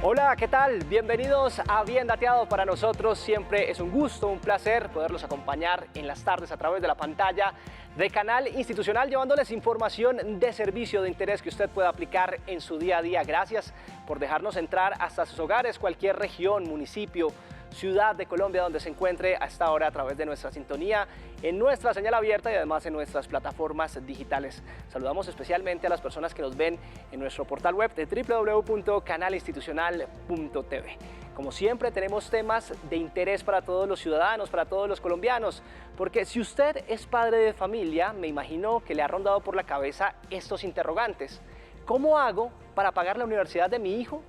Hola, ¿qué tal? Bienvenidos a Bien Dateado. Para nosotros siempre es un gusto, un placer poderlos acompañar en las tardes a través de la pantalla de Canal Institucional, llevándoles información de servicio de interés que usted pueda aplicar en su día a día. Gracias por dejarnos entrar hasta sus hogares, cualquier región, municipio, ciudad de Colombia donde se encuentre a esta hora a través de nuestra sintonía, en nuestra señal abierta y además en nuestras plataformas digitales. Saludamos especialmente a las personas que nos ven en nuestro portal web de www.canalinstitucional.tv. Como siempre tenemos temas de interés para todos los ciudadanos, para todos los colombianos, porque si usted es padre de familia, me imagino que le ha rondado por la cabeza estos interrogantes. ¿Cómo hago para pagar la universidad de mi hijo?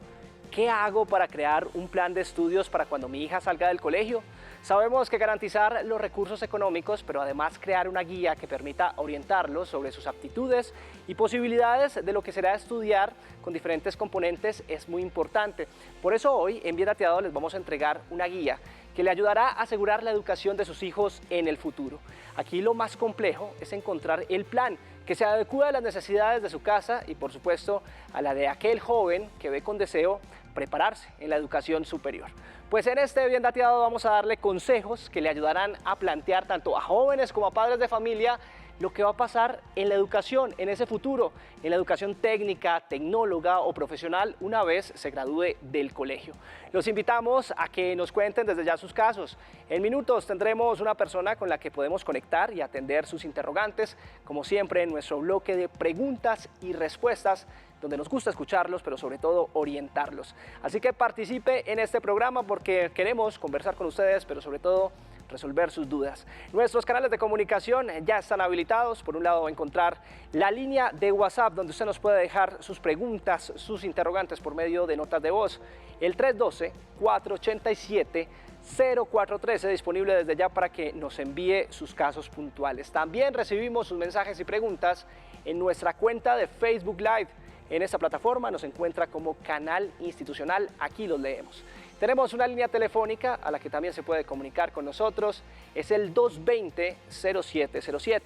¿Qué hago para crear un plan de estudios para cuando mi hija salga del colegio? Sabemos que garantizar los recursos económicos, pero además crear una guía que permita orientarlos sobre sus aptitudes y posibilidades de lo que será estudiar con diferentes componentes es muy importante. Por eso hoy en Bien Dateado les vamos a entregar una guía que le ayudará a asegurar la educación de sus hijos en el futuro. Aquí lo más complejo es encontrar el plan que se adecue a las necesidades de su casa y por supuesto a la de aquel joven que ve con deseo prepararse en la educación superior. Pues en este Bien Dateado vamos a darle consejos que le ayudarán a plantear tanto a jóvenes como a padres de familia lo que va a pasar en la educación, en ese futuro, en la educación técnica, tecnóloga o profesional una vez se gradúe del colegio. Los invitamos a que nos cuenten desde ya sus casos. En minutos tendremos una persona con la que podemos conectar y atender sus interrogantes, como siempre en nuestro bloque de preguntas y respuestas, donde nos gusta escucharlos, pero sobre todo orientarlos. Así que participe en este programa porque queremos conversar con ustedes, pero sobre todo resolver sus dudas. Nuestros canales de comunicación ya están habilitados. Por un lado va a encontrar la línea de WhatsApp donde usted nos puede dejar sus preguntas, sus interrogantes por medio de notas de voz. El 312-487-0413 disponible desde ya para que nos envíe sus casos puntuales. También recibimos sus mensajes y preguntas en nuestra cuenta de Facebook Live. En esta plataforma nos encuentra como Canal Institucional, aquí los leemos. Tenemos una línea telefónica a la que también se puede comunicar con nosotros, es el 220-0707.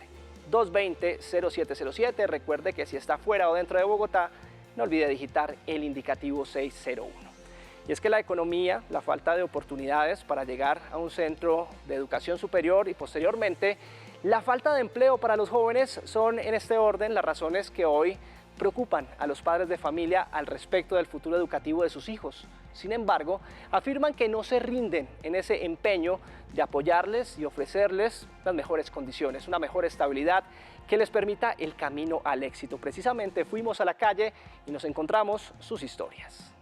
220-0707, recuerde que si está fuera o dentro de Bogotá, no olvide digitar el indicativo 601. Y es que la economía, la falta de oportunidades para llegar a un centro de educación superior y posteriormente la falta de empleo para los jóvenes son en este orden las razones que hoy preocupan a los padres de familia al respecto del futuro educativo de sus hijos. Sin embargo, afirman que no se rinden en ese empeño de apoyarles y ofrecerles las mejores condiciones, una mejor estabilidad que les permita el camino al éxito. Precisamente fuimos a la calle y nos encontramos sus historias.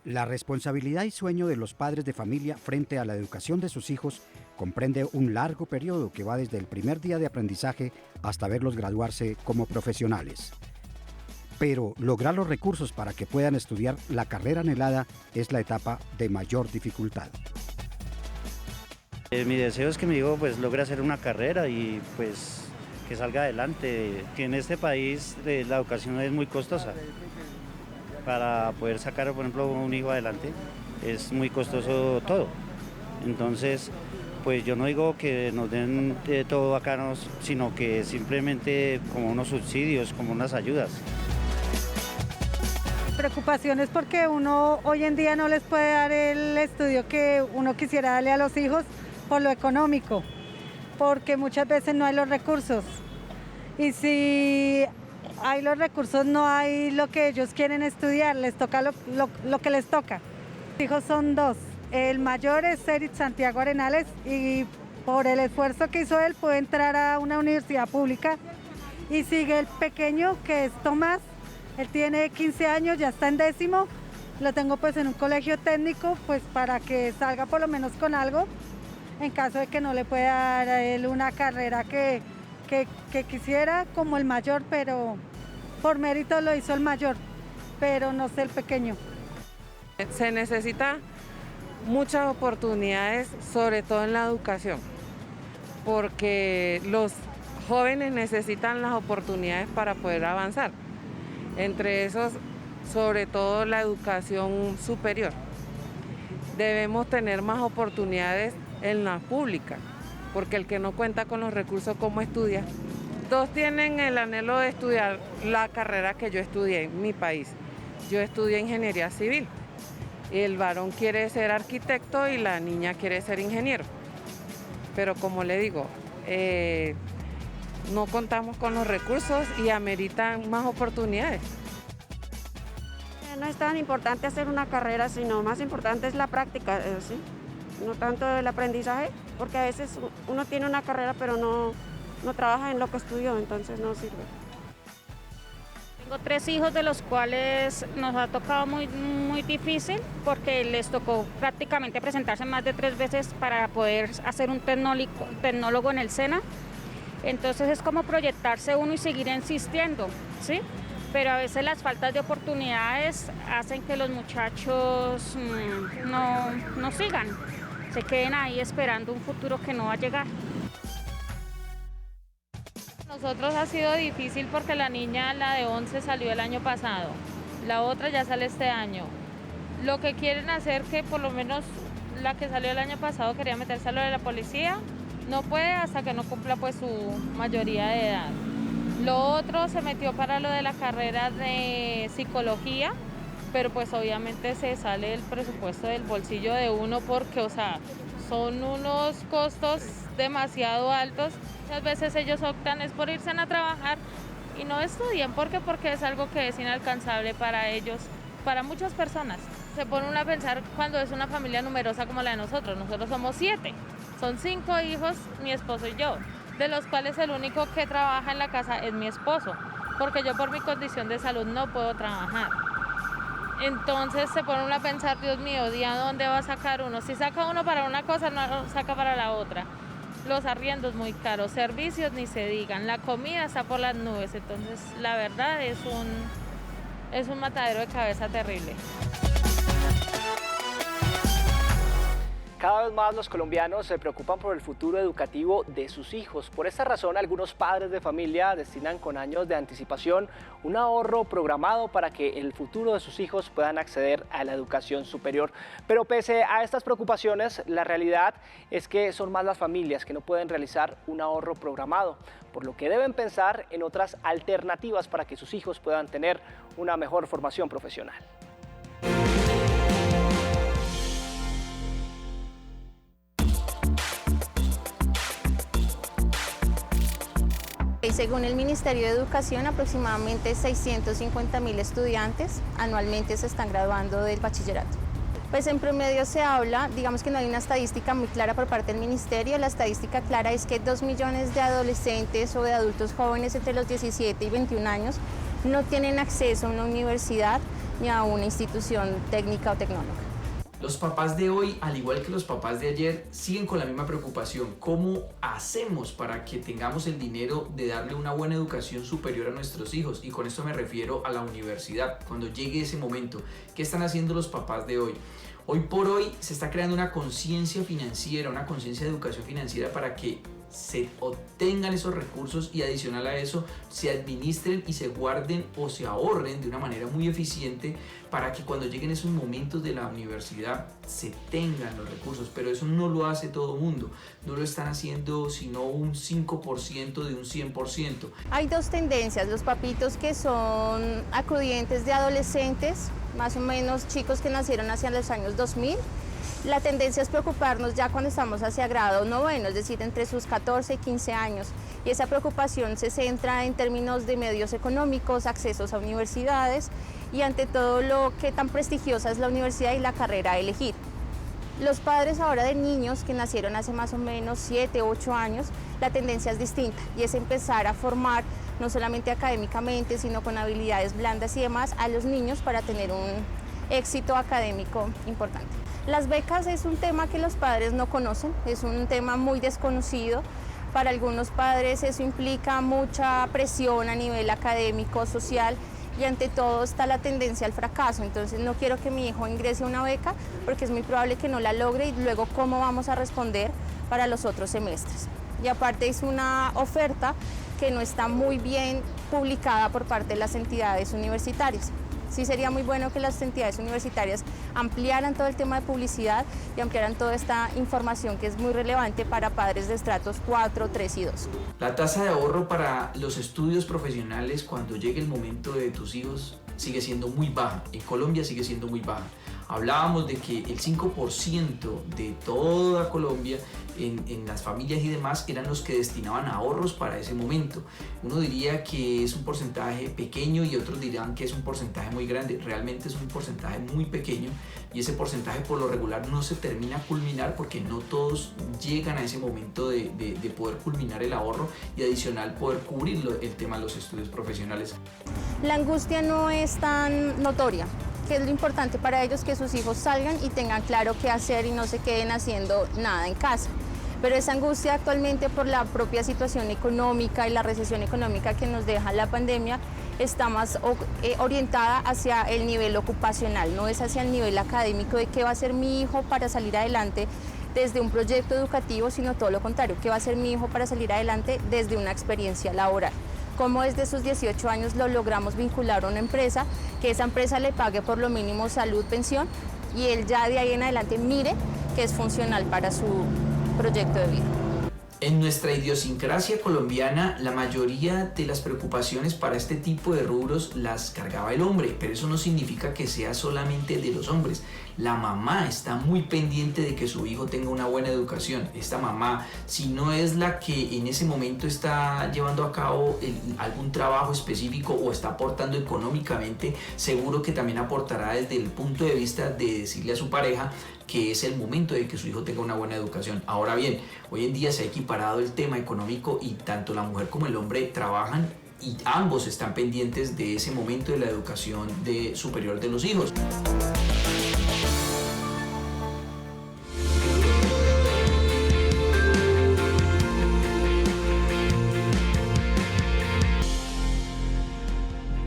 La responsabilidad y sueño de los padres de familia frente a la educación de sus hijos comprende un largo periodo que va desde el primer día de aprendizaje hasta verlos graduarse como profesionales. Pero lograr los recursos para que puedan estudiar la carrera anhelada es la etapa de mayor dificultad. Mi deseo es que mi hijo logre hacer una carrera y que salga adelante. Que en este país la educación es muy costosa. Para poder sacar, por ejemplo, un hijo adelante es muy costoso todo. Entonces, yo no digo que nos den de todo bacanos, sino que simplemente como unos subsidios, como unas ayudas. Preocupaciones porque uno hoy en día no les puede dar el estudio que uno quisiera darle a los hijos por lo económico, porque muchas veces no hay los recursos. Y si hay los recursos, no hay lo que ellos quieren estudiar, les toca lo que les toca. Mis hijos son dos, el mayor es Eric Santiago Arenales y por el esfuerzo que hizo él pudo entrar a una universidad pública y sigue el pequeño que es Tomás, él tiene 15 años, ya está en 10º, lo tengo en un colegio técnico para que salga por lo menos con algo en caso de que no le pueda dar a él una carrera que quisiera como el mayor, pero por mérito lo hizo el mayor, pero no sé el pequeño. Se necesita muchas oportunidades, sobre todo en la educación, porque los jóvenes necesitan las oportunidades para poder avanzar. Entre esos, sobre todo la educación superior. Debemos tener más oportunidades en la pública, porque el que no cuenta con los recursos, ¿cómo estudia? Todos tienen el anhelo de estudiar la carrera que yo estudié en mi país. Yo estudié ingeniería civil. El varón quiere ser arquitecto y la niña quiere ser ingeniero. Pero como le digo, no contamos con los recursos y ameritan más oportunidades. No es tan importante hacer una carrera, sino más importante es la práctica, ¿sí? No tanto el aprendizaje, porque a veces uno tiene una carrera pero no trabaja en lo que estudió, entonces no sirve. Tengo 3 hijos, de los cuales nos ha tocado muy difícil, porque les tocó prácticamente presentarse más de 3 veces para poder hacer un tecnólogo en el SENA. Entonces es como proyectarse uno y seguir insistiendo, ¿sí? Pero a veces las faltas de oportunidades hacen que los muchachos no sigan, se queden ahí esperando un futuro que no va a llegar. Nosotros ha sido difícil porque la niña, la de 11, salió el año pasado, la otra ya sale este año. Lo que quieren hacer, que por lo menos la que salió el año pasado quería meterse a lo de la policía, no puede hasta que no cumpla pues su mayoría de edad. Lo otro se metió para lo de la carrera de psicología, pero pues obviamente se sale el presupuesto del bolsillo de uno porque, o sea, son unos costos demasiado altos. Muchas veces ellos optan es por irse a trabajar y no estudian porque es algo que es inalcanzable para ellos, para muchas personas. Se pone uno a pensar cuando es una familia numerosa como la de nosotros. Nosotros somos 7, son 5 hijos, mi esposo y yo, de los cuales el único que trabaja en la casa es mi esposo, porque yo por mi condición de salud no puedo trabajar. Entonces se pone uno a pensar, Dios mío, ¿día dónde va a sacar uno? Si saca uno para una cosa, no saca para la otra. Los arriendos muy caros, servicios ni se digan, la comida está por las nubes, entonces la verdad es un matadero de cabeza terrible. Cada vez más los colombianos se preocupan por el futuro educativo de sus hijos. Por esta razón, algunos padres de familia destinan con años de anticipación un ahorro programado para que en el futuro de sus hijos puedan acceder a la educación superior. Pero pese a estas preocupaciones, la realidad es que son más las familias que no pueden realizar un ahorro programado, por lo que deben pensar en otras alternativas para que sus hijos puedan tener una mejor formación profesional. Según el Ministerio de Educación, aproximadamente 650.000 estudiantes anualmente se están graduando del bachillerato. Pues en promedio se habla, digamos que no hay una estadística muy clara por parte del Ministerio. La estadística clara es que 2 millones de adolescentes o de adultos jóvenes entre los 17 y 21 años no tienen acceso a una universidad ni a una institución técnica o tecnológica. Los papás de hoy, al igual que los papás de ayer, siguen con la misma preocupación. ¿Cómo hacemos para que tengamos el dinero de darle una buena educación superior a nuestros hijos? Y con esto me refiero a la universidad, cuando llegue ese momento. ¿Qué están haciendo los papás de hoy? Hoy por hoy se está creando una conciencia financiera, una conciencia de educación financiera para que se obtengan esos recursos y adicional a eso se administren y se guarden o se ahorren de una manera muy eficiente para que cuando lleguen esos momentos de la universidad se tengan los recursos, pero eso no lo hace todo el mundo, no lo están haciendo sino un 5% de un 100%. Hay dos tendencias, los papitos que son acudientes de adolescentes, más o menos chicos que nacieron hacia los años 2000. La tendencia es preocuparnos ya cuando estamos hacia grado noveno, es decir, entre sus 14 y 15 años. Y esa preocupación se centra en términos de medios económicos, accesos a universidades y ante todo lo que tan prestigiosa es la universidad y la carrera a elegir. Los padres ahora de niños que nacieron hace más o menos 7, 8 años, la tendencia es distinta y es empezar a formar no solamente académicamente, sino con habilidades blandas y demás a los niños para tener un éxito académico importante. Las becas es un tema que los padres no conocen, es un tema muy desconocido. Para algunos padres eso implica mucha presión a nivel académico, social y ante todo está la tendencia al fracaso. Entonces no quiero que mi hijo ingrese a una beca porque es muy probable que no la logre y luego cómo vamos a responder para los otros semestres. Y aparte es una oferta que no está muy bien publicada por parte de las entidades universitarias. Sí sería muy bueno que las entidades universitarias ampliaran todo el tema de publicidad y ampliaran toda esta información que es muy relevante para padres de estratos 4, 3 y 2. La tasa de ahorro para los estudios profesionales cuando llegue el momento de tus hijos sigue siendo muy baja. En Colombia sigue siendo muy baja. Hablábamos de que el 5% de toda Colombia en las familias y demás eran los que destinaban ahorros para ese momento. Uno diría que es un porcentaje pequeño y otros dirán que es un porcentaje muy grande. Realmente es un porcentaje muy pequeño y ese porcentaje por lo regular no se termina a culminar porque no todos llegan a ese momento de poder culminar el ahorro y adicional poder cubrir el tema de los estudios profesionales. La angustia no es tan notoria, que es lo importante para ellos, que sus hijos salgan y tengan claro qué hacer y no se queden haciendo nada en casa. Pero esa angustia actualmente por la propia situación económica y la recesión económica que nos deja la pandemia está más orientada hacia el nivel ocupacional, no es hacia el nivel académico de qué va a hacer mi hijo para salir adelante desde un proyecto educativo, sino todo lo contrario, qué va a hacer mi hijo para salir adelante desde una experiencia laboral. Cómo desde sus 18 años lo logramos vincular a una empresa, que esa empresa le pague por lo mínimo salud, pensión, y él ya de ahí en adelante mire que es funcional para su proyecto de vida. En nuestra idiosincrasia colombiana, la mayoría de las preocupaciones para este tipo de rubros las cargaba el hombre, pero eso no significa que sea solamente de los hombres. La mamá está muy pendiente de que su hijo tenga una buena educación. Esta mamá, si no es la que en ese momento está llevando a cabo algún trabajo específico o está aportando económicamente, seguro que también aportará desde el punto de vista de decirle a su pareja que es el momento de que su hijo tenga una buena educación. Ahora bien, hoy en día se ha equiparado el tema económico y tanto la mujer como el hombre trabajan y ambos están pendientes de ese momento de la educación superior de los hijos.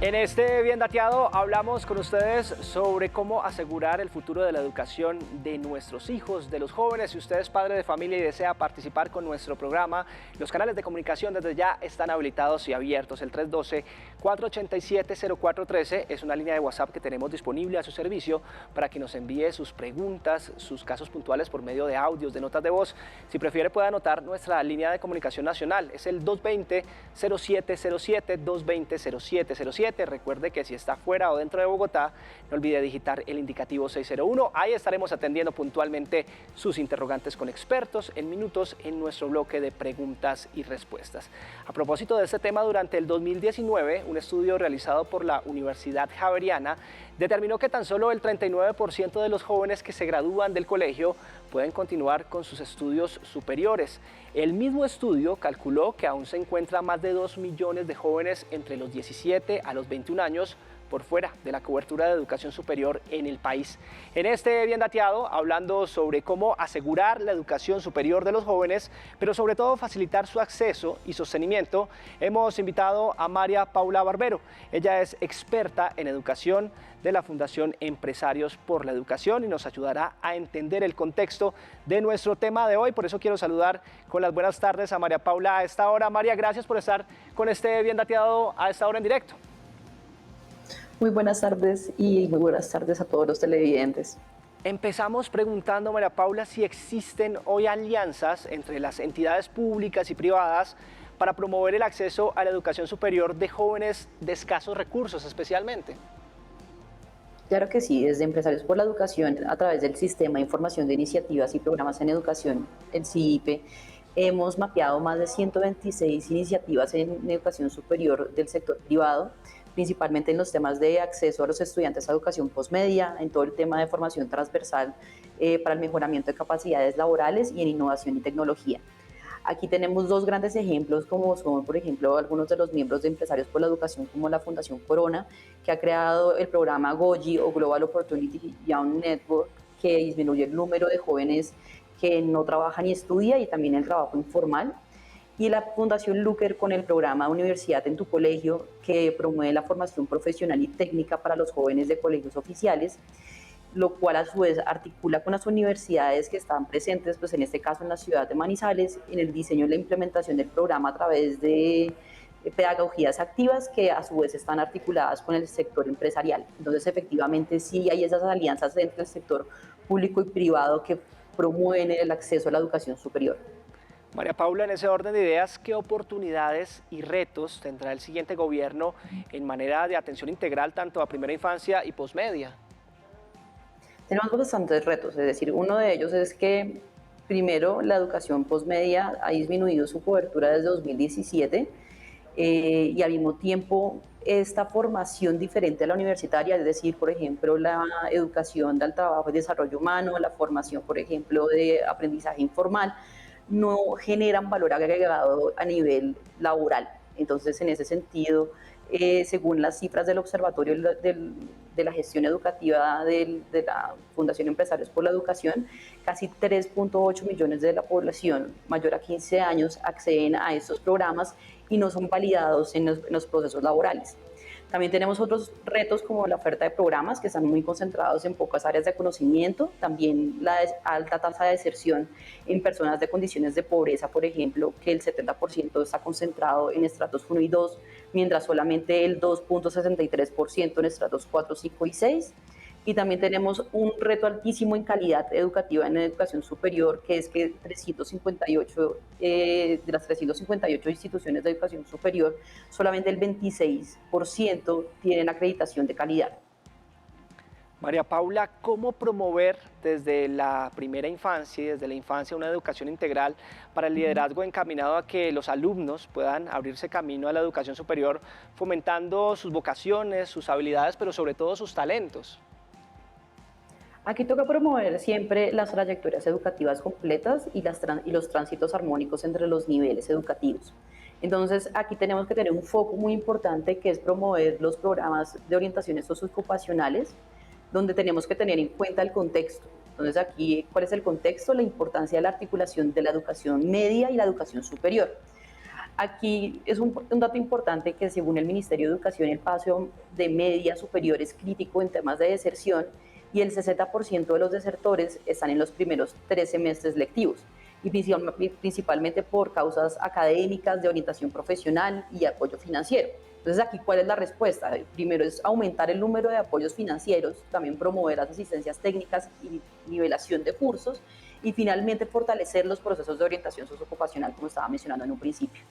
En este Bien Dateado hablamos con ustedes sobre cómo asegurar el futuro de la educación de nuestros hijos, de los jóvenes. Si usted es padre de familia y desea participar con nuestro programa, los canales de comunicación desde ya están habilitados y abiertos. El 312-487-0413 es una línea de WhatsApp que tenemos disponible a su servicio para que nos envíe sus preguntas, sus casos puntuales por medio de audios, de notas de voz. Si prefiere puede anotar nuestra línea de comunicación nacional. Es el 220-0707, 220-0707. Recuerde que si está fuera o dentro de Bogotá, no olvide digitar el indicativo 601. Ahí estaremos atendiendo puntualmente sus interrogantes con expertos en minutos en nuestro bloque de preguntas y respuestas. A propósito de este tema, durante el 2019, un estudio realizado por la Universidad Javeriana determinó que tan solo el 39% de los jóvenes que se gradúan del colegio pueden continuar con sus estudios superiores. El mismo estudio calculó que aún se encuentran más de 2 millones de jóvenes entre los 17 a los 21 años por fuera de la cobertura de educación superior en el país. En este Bien Dateado, hablando sobre cómo asegurar la educación superior de los jóvenes, pero sobre todo facilitar su acceso y sostenimiento, hemos invitado a María Paula Barbero. Ella es experta en educación de la Fundación Empresarios por la Educación y nos ayudará a entender el contexto de nuestro tema de hoy. Por eso quiero saludar con las buenas tardes a María Paula a esta hora. María, gracias por estar con este Bien Dateado a esta hora en directo. Muy buenas tardes y muy buenas tardes a todos los televidentes. Empezamos preguntando, María Paula, si existen hoy alianzas entre las entidades públicas y privadas para promover el acceso a la educación superior de jóvenes de escasos recursos especialmente. Claro que sí, desde Empresarios por la Educación, a través del Sistema de Información de Iniciativas y Programas en Educación, el CIIPE, hemos mapeado más de 126 iniciativas en educación superior del sector privado, principalmente en los temas de acceso a los estudiantes a educación postmedia, en todo el tema de formación transversal para el mejoramiento de capacidades laborales y en innovación y tecnología. Aquí tenemos dos grandes ejemplos, como son, por ejemplo, algunos de los miembros de Empresarios por la Educación, como la Fundación Corona, que ha creado el programa GOYI o Global Opportunity Young Network, que disminuye el número de jóvenes que no trabajan y estudian y también el trabajo informal. Y la Fundación Lúker con el programa Universidad en tu Colegio, que promueve la formación profesional y técnica para los jóvenes de colegios oficiales, lo cual a su vez articula con las universidades que están presentes, pues en este caso en la ciudad de Manizales, en el diseño y la implementación del programa a través de pedagogías activas que a su vez están articuladas con el sector empresarial. Entonces, efectivamente, sí hay esas alianzas entre el sector público y privado que promueven el acceso a la educación superior. María Paula, en ese orden de ideas, ¿qué oportunidades y retos tendrá el siguiente gobierno en manera de atención integral tanto a primera infancia y posmedia? Tenemos bastantes retos, es decir, uno de ellos es que primero la educación posmedia ha disminuido su cobertura desde 2017 y al mismo tiempo esta formación diferente a la universitaria, es decir, por ejemplo, la educación del trabajo y desarrollo humano, la formación, por ejemplo, de aprendizaje informal, no generan valor agregado a nivel laboral. Entonces, en ese sentido, según las cifras del Observatorio de la Gestión Educativa de la Fundación Empresarios por la Educación, casi 3.8 millones de la población mayor a 15 años acceden a estos programas y no son validados en los procesos laborales. También tenemos otros retos como la oferta de programas que están muy concentrados en pocas áreas de conocimiento, también la alta tasa de deserción en personas de condiciones de pobreza, por ejemplo, que el 70% está concentrado en estratos 1 y 2, mientras solamente el 2.63% en estratos 4, 5 y 6. Y también tenemos un reto altísimo en calidad educativa en educación superior, que es que 358, de las 358 instituciones de educación superior, solamente el 26% tienen acreditación de calidad. María Paula, ¿cómo promover desde la primera infancia y desde la infancia una educación integral para el liderazgo encaminado a que los alumnos puedan abrirse camino a la educación superior, fomentando sus vocaciones, sus habilidades, pero sobre todo sus talentos? Aquí toca promover siempre las trayectorias educativas completas y los tránsitos armónicos entre los niveles educativos. Entonces, aquí tenemos que tener un foco muy importante que es promover los programas de orientaciones socioocupacionales, donde tenemos que tener en cuenta el contexto. Entonces, aquí, ¿cuál es el contexto? La importancia de la articulación de la educación media y la educación superior. Aquí es un dato importante que según el Ministerio de Educación, el paso de media superior es crítico en temas de deserción, y el 60% de los desertores están en los primeros 3 semestres lectivos, y principalmente por causas académicas, de orientación profesional y apoyo financiero. Entonces, aquí, ¿cuál es la respuesta? Primero es aumentar el número de apoyos financieros, también promover las asistencias técnicas y nivelación de cursos, y finalmente fortalecer los procesos de orientación socioocupacional, como estaba mencionando en un principio.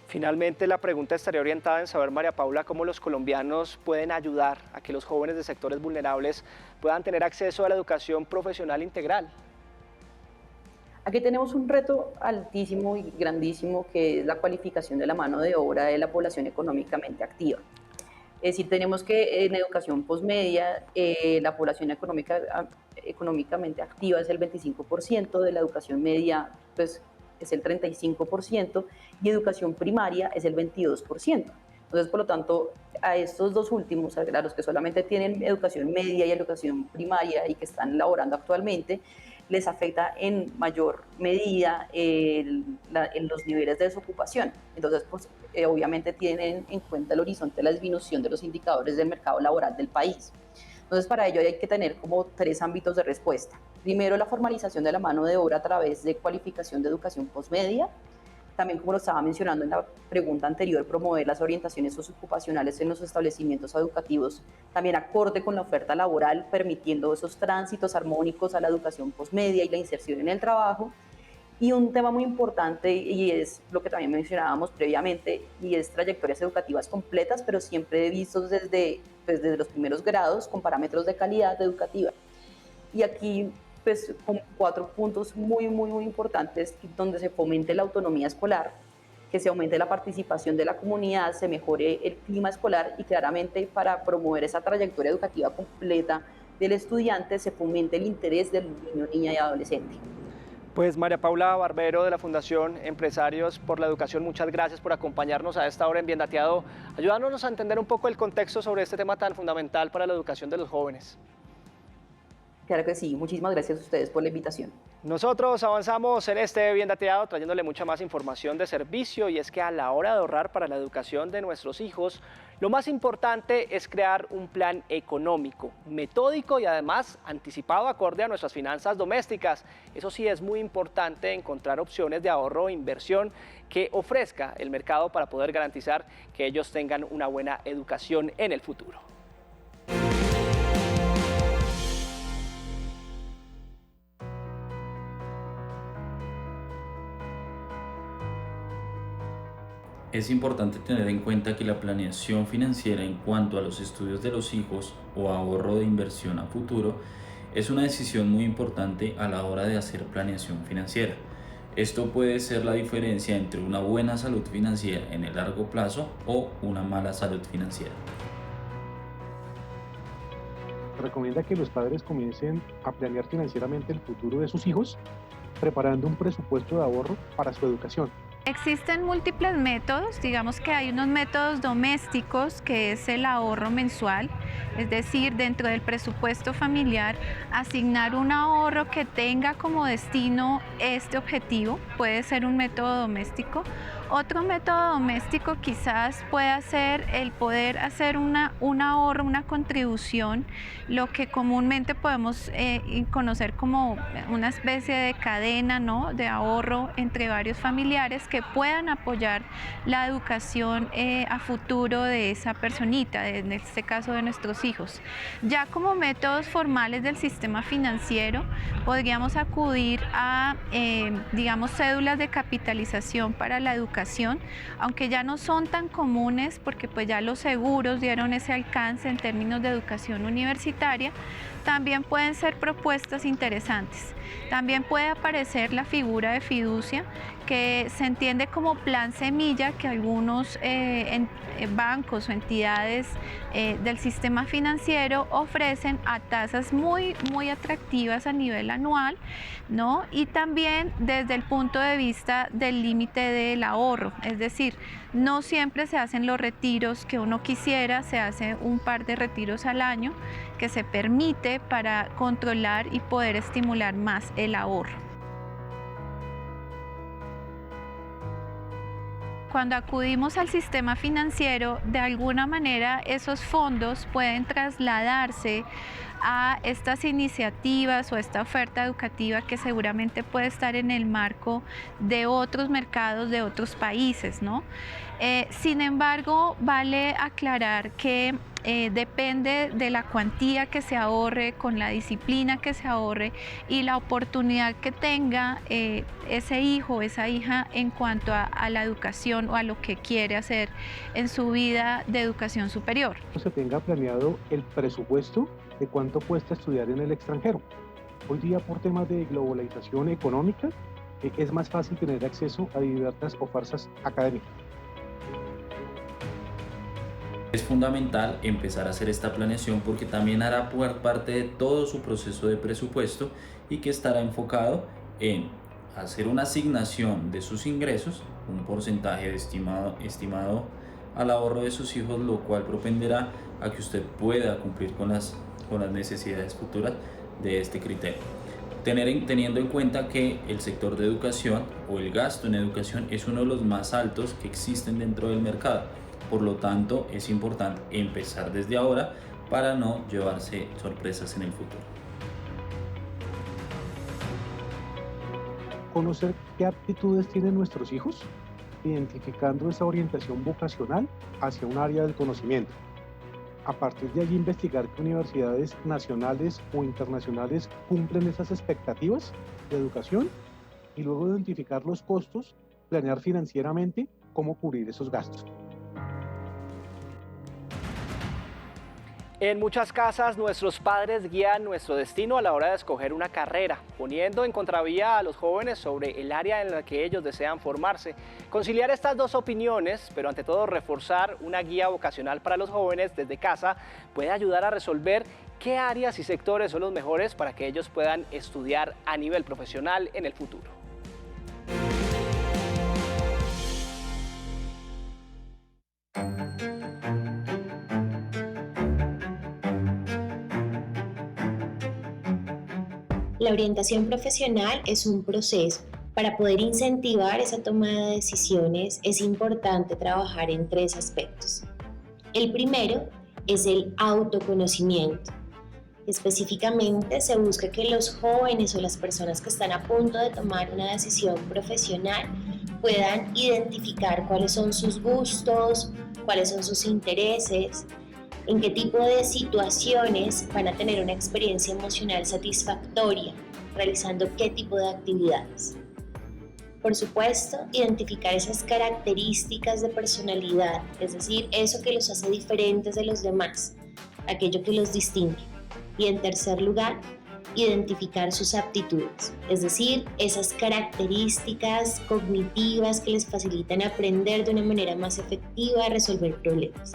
Finalmente, la pregunta estaría orientada en saber, María Paula, cómo los colombianos pueden ayudar a que los jóvenes de sectores vulnerables puedan tener acceso a la educación profesional integral. Aquí tenemos un reto altísimo y grandísimo que es la cualificación de la mano de obra de la población económicamente activa. Es decir, tenemos que en educación posmedia la población económicamente activa es el 25%, de la educación media pues, es el 35% y educación primaria es el 22%. Entonces, por lo tanto, a estos dos últimos, a los que solamente tienen educación media y educación primaria y que están laborando actualmente, les afecta en mayor medida en los niveles de desocupación. Entonces, pues, obviamente tienen en cuenta el horizonte de la disminución de los indicadores del mercado laboral del país. Entonces, para ello hay que tener como 3 ámbitos de respuesta. Primero, la formalización de la mano de obra a través de cualificación de educación posmedia. También, como lo estaba mencionando en la pregunta anterior, promover las orientaciones socioocupacionales en los establecimientos educativos, también acorde con la oferta laboral, permitiendo esos tránsitos armónicos a la educación posmedia y la inserción en el trabajo. Y un tema muy importante, y es lo que también mencionábamos previamente, y es trayectorias educativas completas, pero siempre vistos desde los primeros grados con parámetros de calidad educativa. Y aquí, pues, con 4 puntos muy importantes, donde se fomente la autonomía escolar, que se aumente la participación de la comunidad, se mejore el clima escolar y claramente para promover esa trayectoria educativa completa del estudiante se fomente el interés del niño, niña y adolescente. Pues María Paula Barbero de la Fundación Empresarios por la Educación, muchas gracias por acompañarnos a esta hora en Bien Dateado, ayudándonos a entender un poco el contexto sobre este tema tan fundamental para la educación de los jóvenes. Claro que sí, muchísimas gracias a ustedes por la invitación. Nosotros avanzamos en este Bien Dateado trayéndole mucha más información de servicio, y es que a la hora de ahorrar para la educación de nuestros hijos, lo más importante es crear un plan económico, metódico y además anticipado acorde a nuestras finanzas domésticas. Eso sí, es muy importante encontrar opciones de ahorro e inversión que ofrezca el mercado para poder garantizar que ellos tengan una buena educación en el futuro. Es importante tener en cuenta que la planeación financiera en cuanto a los estudios de los hijos o ahorro de inversión a futuro es una decisión muy importante a la hora de hacer planeación financiera. Esto puede ser la diferencia entre una buena salud financiera en el largo plazo o una mala salud financiera. Recomienda que los padres comiencen a planear financieramente el futuro de sus hijos, preparando un presupuesto de ahorro para su educación. Existen múltiples métodos, digamos que hay unos métodos domésticos que es el ahorro mensual, es decir, dentro del presupuesto familiar, asignar un ahorro que tenga como destino este objetivo, puede ser un método doméstico. Otro método doméstico quizás pueda ser el poder hacer un ahorro, una contribución, lo que comúnmente podemos conocer como una especie de cadena, ¿no?, de ahorro entre varios familiares que puedan apoyar la educación a futuro de esa personita, en este caso de nuestros hijos. Ya como métodos formales del sistema financiero, podríamos acudir a, digamos, cédulas de capitalización para la educación, aunque ya no son tan comunes porque pues ya los seguros dieron ese alcance en términos de educación universitaria. También pueden ser propuestas interesantes. También puede aparecer la figura de fiducia, que se entiende como plan semilla que algunos bancos o entidades del sistema financiero ofrecen a tasas muy atractivas a nivel anual, ¿no? Y también desde el punto de vista del límite del ahorro, es decir, no siempre se hacen los retiros que uno quisiera, se hace un par de retiros al año que se permite para controlar y poder estimular más el ahorro. Cuando acudimos al sistema financiero, de alguna manera esos fondos pueden trasladarse a estas iniciativas o esta oferta educativa que seguramente puede estar en el marco de otros mercados de otros países, ¿no? Sin embargo, vale aclarar que depende de la cuantía que se ahorre, con la disciplina que se ahorre y la oportunidad que tenga ese hijo o esa hija en cuanto a la educación o a lo que quiere hacer en su vida de educación superior. Se tenga planeado el presupuesto de cuánto cuesta estudiar en el extranjero. Hoy día, por temas de globalización económica, es más fácil tener acceso a diversas ofertas académicas. Es fundamental empezar a hacer esta planeación porque también hará parte de todo su proceso de presupuesto y que estará enfocado en hacer una asignación de sus ingresos, un porcentaje estimado al ahorro de sus hijos, lo cual propenderá a que usted pueda cumplir con las necesidades futuras de este criterio. Teniendo en cuenta que el sector de educación o el gasto en educación es uno de los más altos que existen dentro del mercado. Por lo tanto, es importante empezar desde ahora para no llevarse sorpresas en el futuro. Conocer qué aptitudes tienen nuestros hijos, identificando esa orientación vocacional hacia un área del conocimiento. A partir de allí, investigar qué universidades nacionales o internacionales cumplen esas expectativas de educación y luego identificar los costos, planear financieramente cómo cubrir esos gastos. En muchas casas, nuestros padres guían nuestro destino a la hora de escoger una carrera, poniendo en contravía a los jóvenes sobre el área en la que ellos desean formarse. Conciliar estas dos opiniones, pero ante todo reforzar una guía vocacional para los jóvenes desde casa, puede ayudar a resolver qué áreas y sectores son los mejores para que ellos puedan estudiar a nivel profesional en el futuro. la orientación profesional es un proceso. Para poder incentivar esa toma de decisiones es importante trabajar en 3 aspectos. El primero es el autoconocimiento. Específicamente se busca que los jóvenes o las personas que están a punto de tomar una decisión profesional puedan identificar cuáles son sus gustos, cuáles son sus intereses, en qué tipo de situaciones van a tener una experiencia emocional satisfactoria, realizando qué tipo de actividades. Por supuesto, identificar esas características de personalidad, es decir, eso que los hace diferentes de los demás, aquello que los distingue. Y en tercer lugar, identificar sus aptitudes, es decir, esas características cognitivas que les facilitan aprender de una manera más efectiva a resolver problemas.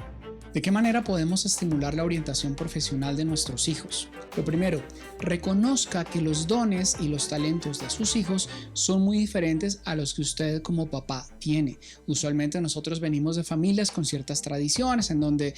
¿De qué manera podemos estimular la orientación profesional de nuestros hijos? Lo primero, reconozca que los dones y los talentos de sus hijos son muy diferentes a los que usted como papá tiene. Usualmente nosotros venimos de familias con ciertas tradiciones en donde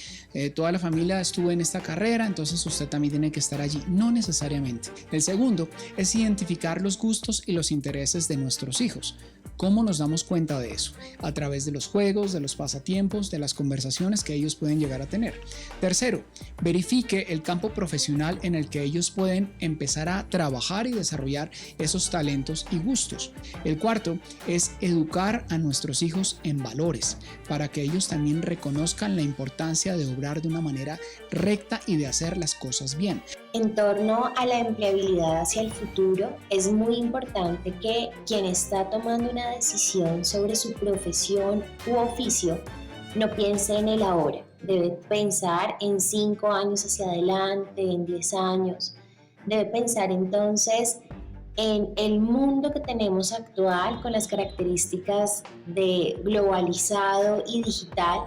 toda la familia estuvo en esta carrera, entonces usted también tiene que estar allí. No necesariamente. El segundo es identificar los gustos y los intereses de nuestros hijos. ¿Cómo nos damos cuenta de eso? A través de los juegos, de los pasatiempos, de las conversaciones que ellos pueden llegar a tener. Tercero, verifique el campo profesional en el que ellos pueden empezar a trabajar y desarrollar esos talentos y gustos. El cuarto es educar a nuestros hijos en valores, para que ellos también reconozcan la importancia de obrar de una manera recta y de hacer las cosas bien. En torno a la empleabilidad hacia el futuro, es muy importante que quien está tomando una decisión sobre su profesión u oficio no piense en el ahora. Debe pensar en 5 años hacia adelante, en 10 años. Debe pensar entonces en el mundo que tenemos actual con las características de globalizado y digital,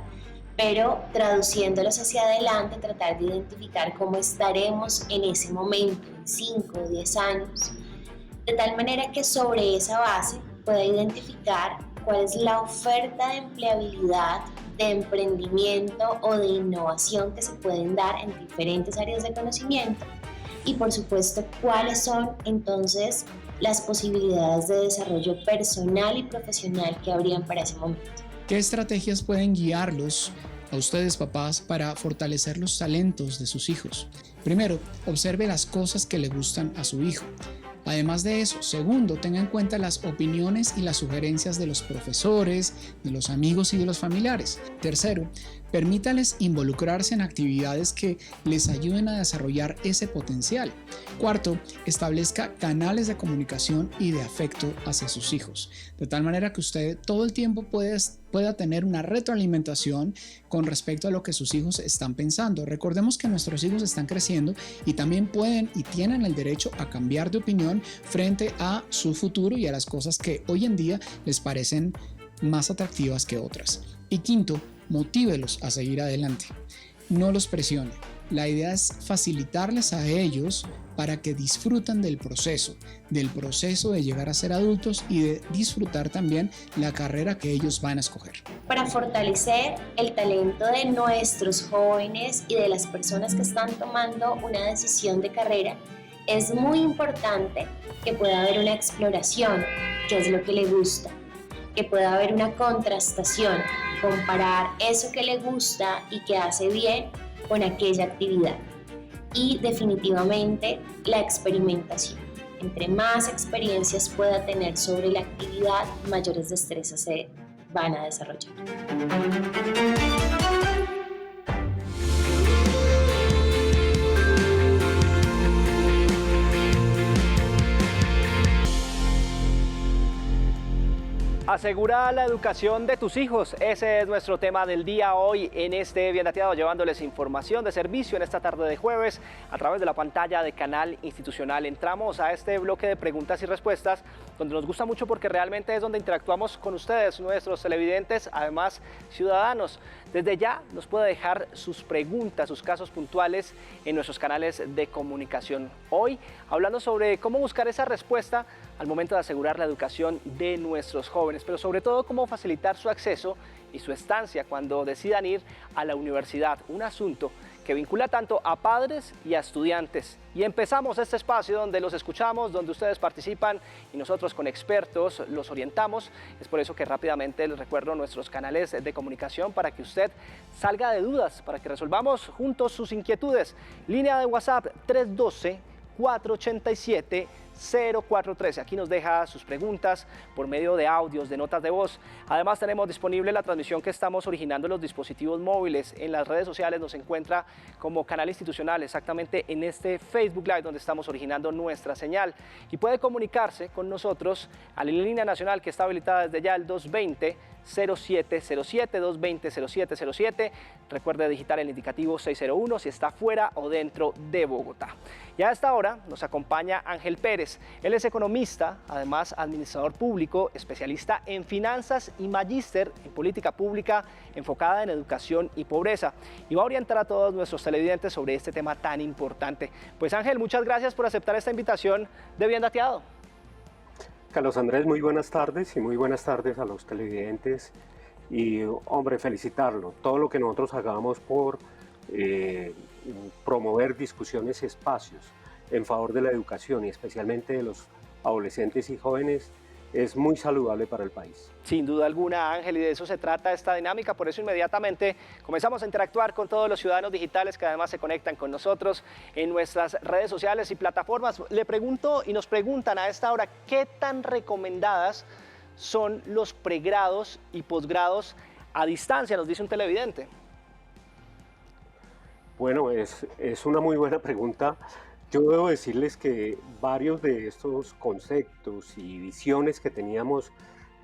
pero traduciéndolos hacia adelante, tratar de identificar cómo estaremos en ese momento, en 5 o 10 años, de tal manera que sobre esa base pueda identificar cuál es la oferta de empleabilidad, de emprendimiento o de innovación que se pueden dar en diferentes áreas de conocimiento y por supuesto cuáles son entonces las posibilidades de desarrollo personal y profesional que habrían para ese momento. ¿Qué estrategias pueden guiarlos a ustedes, papás, para fortalecer los talentos de sus hijos? Primero, observe las cosas que le gustan a su hijo. Además de eso, segundo, tenga en cuenta las opiniones y las sugerencias de los profesores, de los amigos y de los familiares. Tercero, permítales involucrarse en actividades que les ayuden a desarrollar ese potencial. Cuarto, establezca canales de comunicación y de afecto hacia sus hijos, de tal manera que usted todo el tiempo pueda tener una retroalimentación con respecto a lo que sus hijos están pensando. Recordemos que nuestros hijos están creciendo y también pueden y tienen el derecho a cambiar de opinión frente a su futuro y a las cosas que hoy en día les parecen más atractivas que otras. Y quinto, motívelos a seguir adelante. No los presione. La idea es facilitarles a ellos para que disfruten del proceso de llegar a ser adultos y de disfrutar también la carrera que ellos van a escoger. Para fortalecer el talento de nuestros jóvenes y de las personas que están tomando una decisión de carrera, es muy importante que pueda haber una exploración, qué es lo que le gusta, que pueda haber una contrastación, comparar eso que le gusta y que hace bien con aquella actividad. Y definitivamente la experimentación. Entre más experiencias pueda tener sobre la actividad, mayores destrezas se van a desarrollar. Asegura la educación de tus hijos. Ese es nuestro tema del día hoy en este Bien Dateado, llevándoles información de servicio en esta tarde de jueves a través de la pantalla de Canal Institucional. Entramos a este bloque de preguntas y respuestas donde nos gusta mucho porque realmente es donde interactuamos con ustedes, nuestros televidentes, además ciudadanos. Desde ya nos puede dejar sus preguntas, sus casos puntuales en nuestros canales de comunicación. Hoy hablando sobre cómo buscar esa respuesta al momento de asegurar la educación de nuestros jóvenes, pero sobre todo cómo facilitar su acceso y su estancia cuando decidan ir a la universidad, un asunto que vincula tanto a padres y a estudiantes. Y empezamos este espacio donde los escuchamos, donde ustedes participan y nosotros con expertos los orientamos. Es por eso que rápidamente les recuerdo nuestros canales de comunicación para que usted salga de dudas, para que resolvamos juntos sus inquietudes. Línea de WhatsApp 312-487-0413. Aquí nos deja sus preguntas por medio de audios, de notas de voz. Además tenemos disponible la transmisión que estamos originando en los dispositivos móviles. En las redes sociales nos encuentra como Canal Institucional, exactamente en este Facebook Live donde estamos originando nuestra señal. Y puede comunicarse con nosotros a la línea nacional que está habilitada desde ya el 220-0707, 220-0707. Recuerde digitar el indicativo 601 si está fuera o dentro de Bogotá. Y a esta hora nos acompaña Ángel Pérez. Él es economista, además administrador público, especialista en finanzas y magíster en política pública enfocada en educación y pobreza. Y va a orientar a todos nuestros televidentes sobre este tema tan importante. Pues Ángel, muchas gracias por aceptar esta invitación de Bien Dateado. Carlos Andrés, muy buenas tardes y muy buenas tardes a los televidentes. Y hombre, felicitarlo. Todo lo que nosotros hagamos por promover discusiones y espacios en favor de la educación y especialmente de los adolescentes y jóvenes es muy saludable para el país. Sin duda alguna, Ángel, y de eso se trata esta dinámica. Por eso inmediatamente comenzamos a interactuar con todos los ciudadanos digitales que además se conectan con nosotros en nuestras redes sociales y plataformas. Le pregunto y nos preguntan a esta hora qué tan recomendadas son los pregrados y posgrados a distancia, nos dice un televidente. Bueno, es una muy buena pregunta. Yo debo decirles que varios de estos conceptos y visiones que teníamos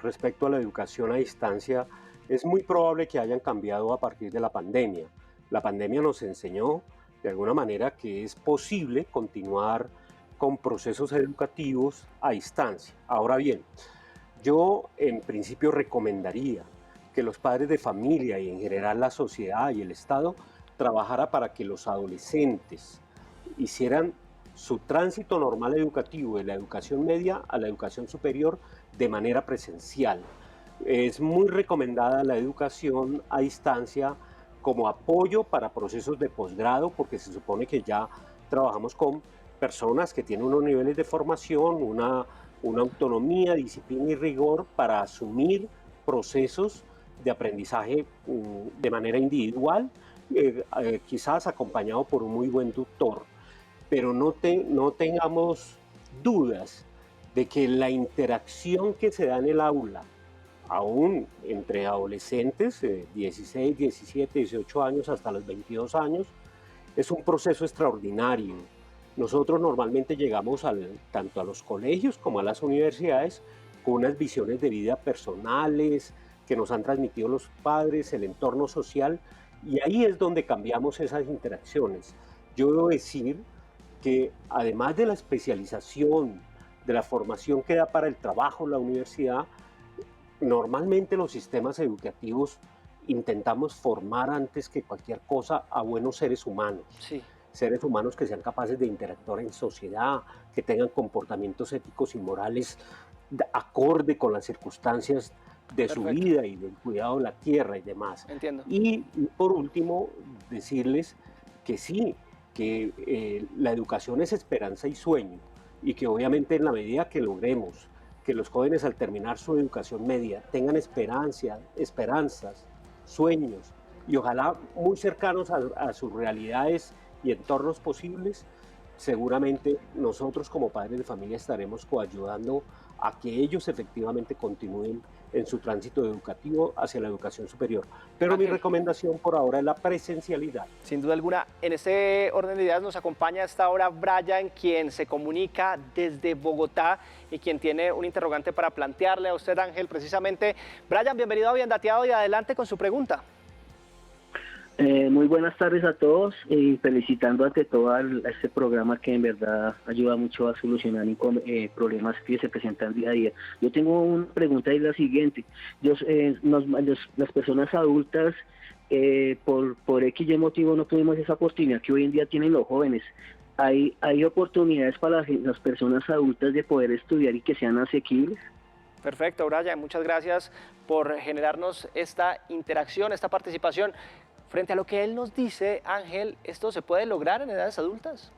respecto a la educación a distancia es muy probable que hayan cambiado a partir de la pandemia. La pandemia nos enseñó de alguna manera que es posible continuar con procesos educativos a distancia. Ahora bien, yo en principio recomendaría que los padres de familia y en general la sociedad y el Estado trabajara para que los adolescentes hicieran su tránsito normal educativo de la educación media a la educación superior de manera presencial. Es muy recomendada la educación a distancia como apoyo para procesos de posgrado, porque se supone que ya trabajamos con personas que tienen unos niveles de formación, una autonomía, disciplina y rigor para asumir procesos de aprendizaje de manera individual, quizás acompañado por un muy buen tutor. Pero no tengamos dudas de que la interacción que se da en el aula, aún entre adolescentes, 16, 17, 18 años hasta los 22 años, es un proceso extraordinario. Nosotros normalmente llegamos tanto a los colegios como a las universidades con unas visiones de vida personales que nos han transmitido los padres, el entorno social, y ahí es donde cambiamos esas interacciones. Yo debo decir que además de la especialización, de la formación que da para el trabajo en la universidad, normalmente los sistemas educativos intentamos formar antes que cualquier cosa a buenos seres humanos. Sí. Seres humanos que sean capaces de interactuar en sociedad, que tengan comportamientos éticos y morales acorde con las circunstancias de su vida y del cuidado de la tierra y demás. Entiendo. Y por último, decirles que sí, que la educación es esperanza y sueño, y que obviamente en la medida que logremos que los jóvenes al terminar su educación media tengan esperanzas, sueños, y ojalá muy cercanos a sus realidades y entornos posibles, seguramente nosotros como padres de familia estaremos coayudando a que ellos efectivamente continúen en su tránsito educativo hacia la educación superior. Pero mi recomendación por ahora es la presencialidad. Sin duda alguna. En este orden de ideas nos acompaña a esta hora Brian, quien se comunica desde Bogotá y quien tiene un interrogante para plantearle a usted, Ángel, precisamente. Brian, bienvenido a Bien Dateado y adelante con su pregunta. Muy buenas tardes a todos y felicitando ante todo a este programa que en verdad ayuda mucho a solucionar problemas que se presentan día a día. Yo tengo una pregunta y es la siguiente. Las personas adultas por X y motivo no tuvimos esa oportunidad que hoy en día tienen los jóvenes. ¿Hay oportunidades para las personas adultas de poder estudiar y que sean asequibles? Perfecto, Brian, muchas gracias por generarnos esta interacción, esta participación. Frente a lo que él nos dice, Ángel, ¿esto se puede lograr en edades adultas?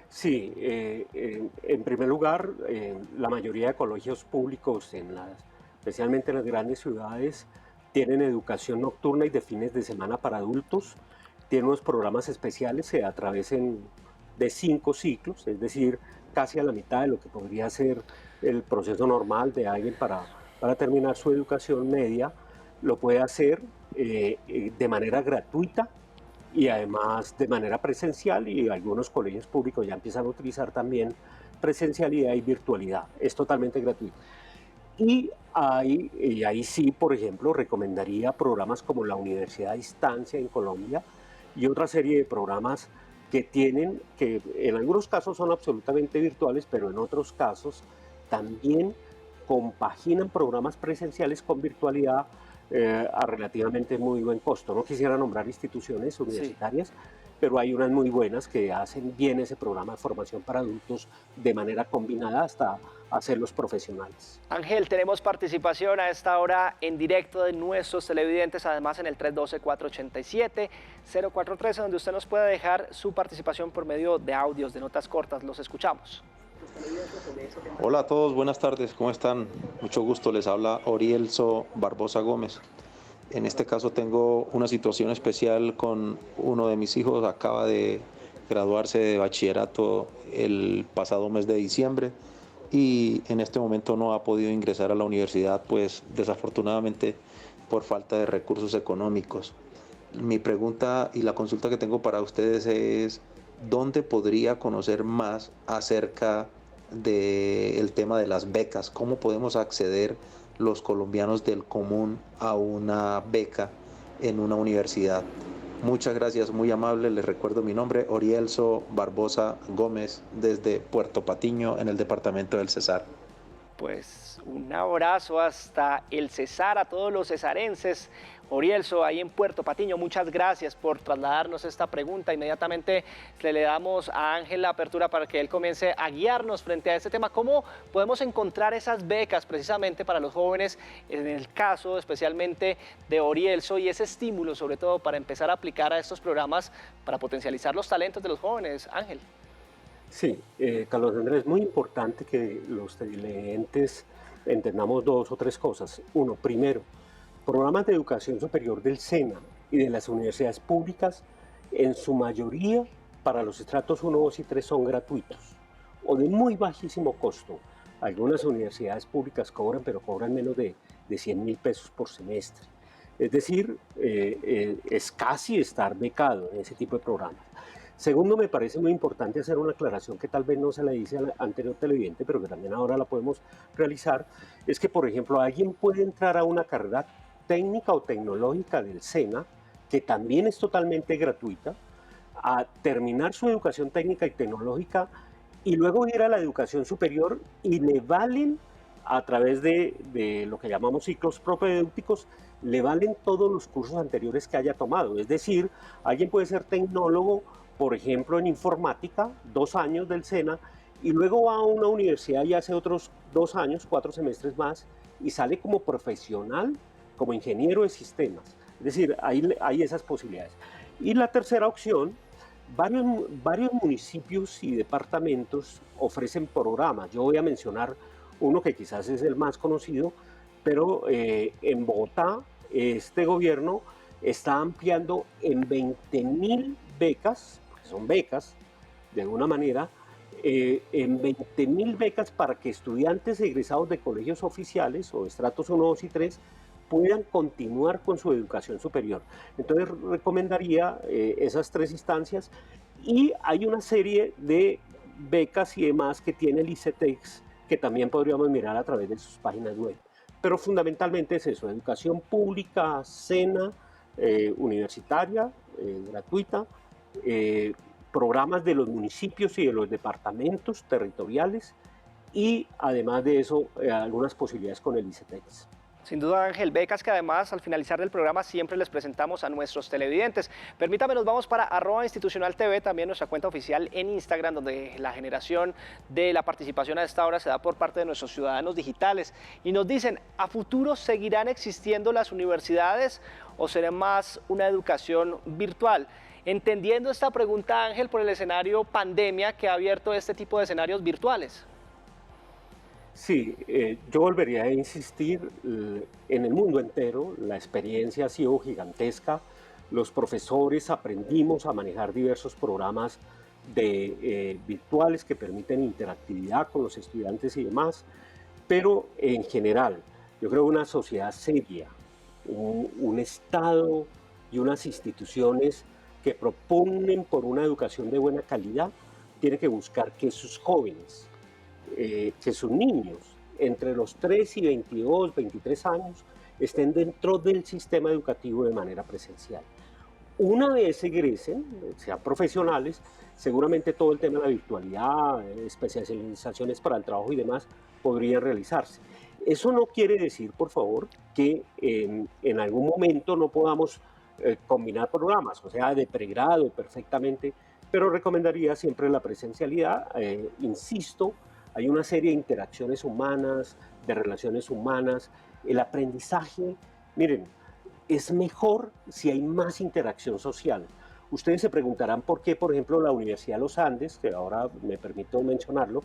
Sí, en primer lugar, la mayoría de colegios públicos, especialmente en las grandes ciudades, tienen educación nocturna y de fines de semana para adultos. Tienen unos programas especiales que atravesen de 5 ciclos, es decir, casi a la mitad de lo que podría ser el proceso normal de alguien para terminar su educación media. Lo puede hacer de manera gratuita y además de manera presencial, y algunos colegios públicos ya empiezan a utilizar también presencialidad y virtualidad. Es totalmente gratuito. Y ahí sí, por ejemplo, recomendaría programas como la Universidad a Distancia en Colombia y otra serie de programas que en algunos casos son absolutamente virtuales, pero en otros casos también compaginan programas presenciales con virtualidad a relativamente muy buen costo. No quisiera nombrar instituciones universitarias, sí, pero hay unas muy buenas que hacen bien ese programa de formación para adultos de manera combinada hasta hacerlos profesionales. Ángel, tenemos participación a esta hora en directo de nuestros televidentes, además en el 312-487-043, donde usted nos puede dejar su participación por medio de audios, de notas cortas. Los escuchamos. Hola a todos, buenas tardes, ¿cómo están? Mucho gusto, les habla Orielso Barbosa Gómez. En este caso tengo una situación especial con uno de mis hijos, acaba de graduarse de bachillerato el pasado mes de diciembre y en este momento no ha podido ingresar a la universidad, pues desafortunadamente por falta de recursos económicos. Mi pregunta y la consulta que tengo para ustedes es: ¿dónde podría conocer más acerca del tema de las becas? ¿Cómo podemos acceder los colombianos del común a una beca en una universidad? Muchas gracias, muy amable. Les recuerdo mi nombre, Orielso Barbosa Gómez, desde Puerto Patiño, en el departamento del Cesar. Pues un abrazo hasta el Cesar, a todos los cesarenses. Orielso, ahí en Puerto Patiño, muchas gracias por trasladarnos esta pregunta. Inmediatamente le damos a Ángel la apertura para que él comience a guiarnos frente a este tema. ¿Cómo podemos encontrar esas becas precisamente para los jóvenes, en el caso especialmente de Orielso, y ese estímulo sobre todo para empezar a aplicar a estos programas para potencializar los talentos de los jóvenes? Ángel. Sí, Carlos Andrés, es muy importante que los televidentes entendamos 2 o 3 cosas. Uno, primero, programas de educación superior del SENA y de las universidades públicas, en su mayoría para los estratos 1, 2 y 3 son gratuitos o de muy bajísimo costo. Algunas universidades públicas cobran, pero cobran menos de 100.000 pesos por semestre. Es decir, es casi estar becado en ese tipo de programas. Segundo, me parece muy importante hacer una aclaración que tal vez no se la hice al anterior televidente, pero que también ahora la podemos realizar, es que, por ejemplo, alguien puede entrar a una carrera técnica o tecnológica del SENA, que también es totalmente gratuita, a terminar su educación técnica y tecnológica y luego ir a la educación superior y le valen, a través de lo que llamamos ciclos propedéuticos, le valen todos los cursos anteriores que haya tomado. Es decir, alguien puede ser tecnólogo, por ejemplo, en informática, 2 años del SENA, y luego va a una universidad y hace otros 2 años, 4 semestres más, y sale como profesional, como ingeniero de sistemas. Es decir, hay esas posibilidades. Y la tercera opción, varios municipios y departamentos ofrecen programas. Yo voy a mencionar uno que quizás es el más conocido, pero en Bogotá este gobierno está ampliando en 20.000 becas, porque son becas de alguna manera, en 20.000 becas para que estudiantes egresados de colegios oficiales o estratos 1, 2 y 3 puedan continuar con su educación superior. Entonces recomendaría esas 3 instancias, y hay una serie de becas y demás que tiene el ICETEX que también podríamos mirar a través de sus páginas web. Pero fundamentalmente es eso: educación pública, SENA, universitaria, gratuita, programas de los municipios y de los departamentos territoriales, y además de eso algunas posibilidades con el ICETEX. Sin duda, Ángel, becas que además al finalizar del programa siempre les presentamos a nuestros televidentes. Permítame, nos vamos para @institucionaltv, también nuestra cuenta oficial en Instagram, donde la generación de la participación a esta hora se da por parte de nuestros ciudadanos digitales. Y nos dicen, ¿a futuro seguirán existiendo las universidades o será más una educación virtual? Entendiendo esta pregunta, Ángel, por el escenario pandemia que ha abierto este tipo de escenarios virtuales. Sí, yo volvería a insistir, en el mundo entero la experiencia ha sido gigantesca, los profesores aprendimos a manejar diversos programas virtuales que permiten interactividad con los estudiantes y demás, pero en general, yo creo que una sociedad seria, un Estado y unas instituciones que proponen por una educación de buena calidad, tiene que buscar que sus jóvenes, que sus niños entre los 3 y 22, 23 años estén dentro del sistema educativo de manera presencial. Una vez egresen, sean profesionales, seguramente todo el tema de la virtualidad, especializaciones para el trabajo y demás podría realizarse. Eso no quiere decir, por favor, que en algún momento no podamos combinar programas, o sea, de pregrado perfectamente, pero recomendaría siempre la presencialidad. Insisto, hay una serie de interacciones humanas, de relaciones humanas. El aprendizaje, miren, es mejor si hay más interacción social. Ustedes se preguntarán por qué, por ejemplo, la Universidad de los Andes, que ahora me permito mencionarlo,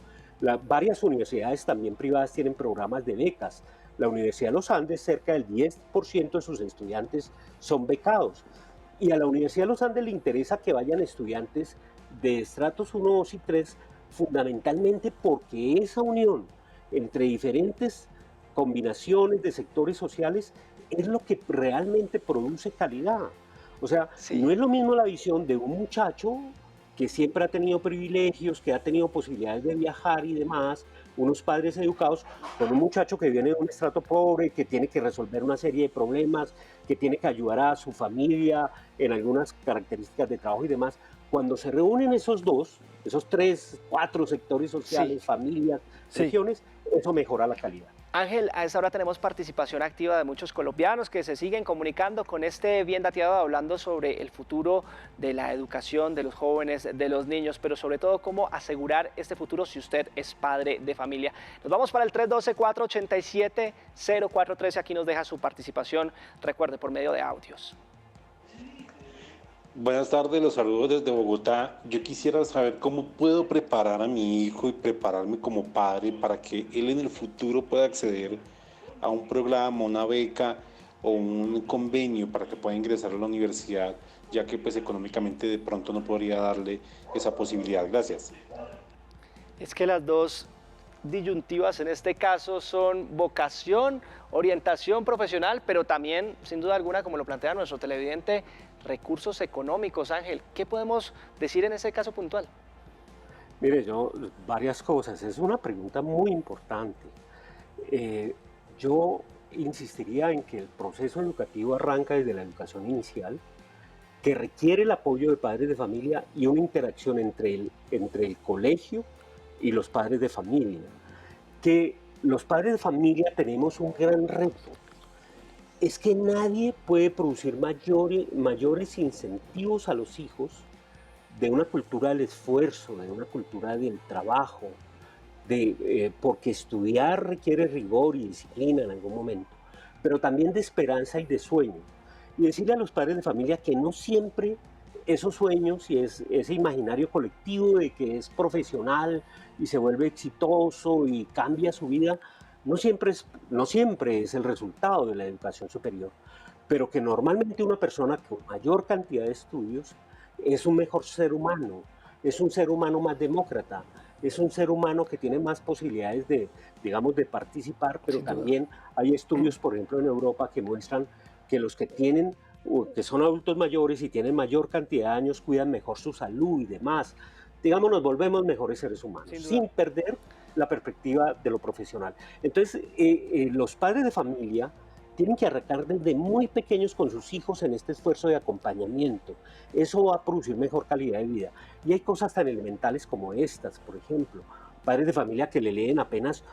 varias universidades también privadas tienen programas de becas. La Universidad de los Andes, cerca del 10% de sus estudiantes son becados. Y a la Universidad de los Andes le interesa que vayan estudiantes de estratos 1, 2 y 3, fundamentalmente porque esa unión entre diferentes combinaciones de sectores sociales es lo que realmente produce calidad. O sea, no es lo mismo la visión de un muchacho que siempre ha tenido privilegios, que ha tenido posibilidades de viajar y demás, unos padres educados, con un muchacho que viene de un estrato pobre, que tiene que resolver una serie de problemas, que tiene que ayudar a su familia en algunas características de trabajo y demás. Cuando se reúnen esos 3, 4 sectores sociales, familias, regiones, eso mejora la calidad. Ángel, a esta hora tenemos participación activa de muchos colombianos que se siguen comunicando con este bien dateado, hablando sobre el futuro de la educación de los jóvenes, de los niños, pero sobre todo cómo asegurar este futuro si usted es padre de familia. Nos vamos para el 312-487-0413, aquí nos deja su participación, recuerde, por medio de audios. Buenas tardes, los saludos desde Bogotá. Yo quisiera saber cómo puedo preparar a mi hijo y prepararme como padre para que él en el futuro pueda acceder a un programa, una beca o un convenio para que pueda ingresar a la universidad, ya que pues económicamente de pronto no podría darle esa posibilidad. Gracias. Es que las dos disyuntivas en este caso son vocación, orientación profesional, pero también, sin duda alguna, como lo plantea nuestro televidente, recursos económicos. Ángel, ¿qué podemos decir en ese caso puntual? Mire, varias cosas. Es una pregunta muy importante. Yo insistiría en que el proceso educativo arranca desde la educación inicial, que requiere el apoyo de padres de familia y una interacción entre el colegio y los padres de familia. Que los padres de familia tenemos un gran reto. Es que nadie puede producir mayores incentivos a los hijos de una cultura del esfuerzo, de una cultura del trabajo, porque estudiar requiere rigor y disciplina en algún momento, pero también de esperanza y de sueño. Y decirle a los padres de familia que no siempre esos sueños y ese imaginario colectivo de que es profesional y se vuelve exitoso y cambia su vida, no siempre es el resultado de la educación superior, pero que normalmente una persona con mayor cantidad de estudios es un mejor ser humano, es un ser humano más demócrata, es un ser humano que tiene más posibilidades de participar, pero también hay estudios, por ejemplo, en Europa que muestran que los que son adultos mayores y tienen mayor cantidad de años cuidan mejor su salud y demás. Nos volvemos mejores seres humanos, sin perder la perspectiva de lo profesional. Entonces, los padres de familia tienen que arrancar desde muy pequeños con sus hijos en este esfuerzo de acompañamiento. Eso va a producir mejor calidad de vida. Y hay cosas tan elementales como estas, por ejemplo, padres de familia que le leen apenas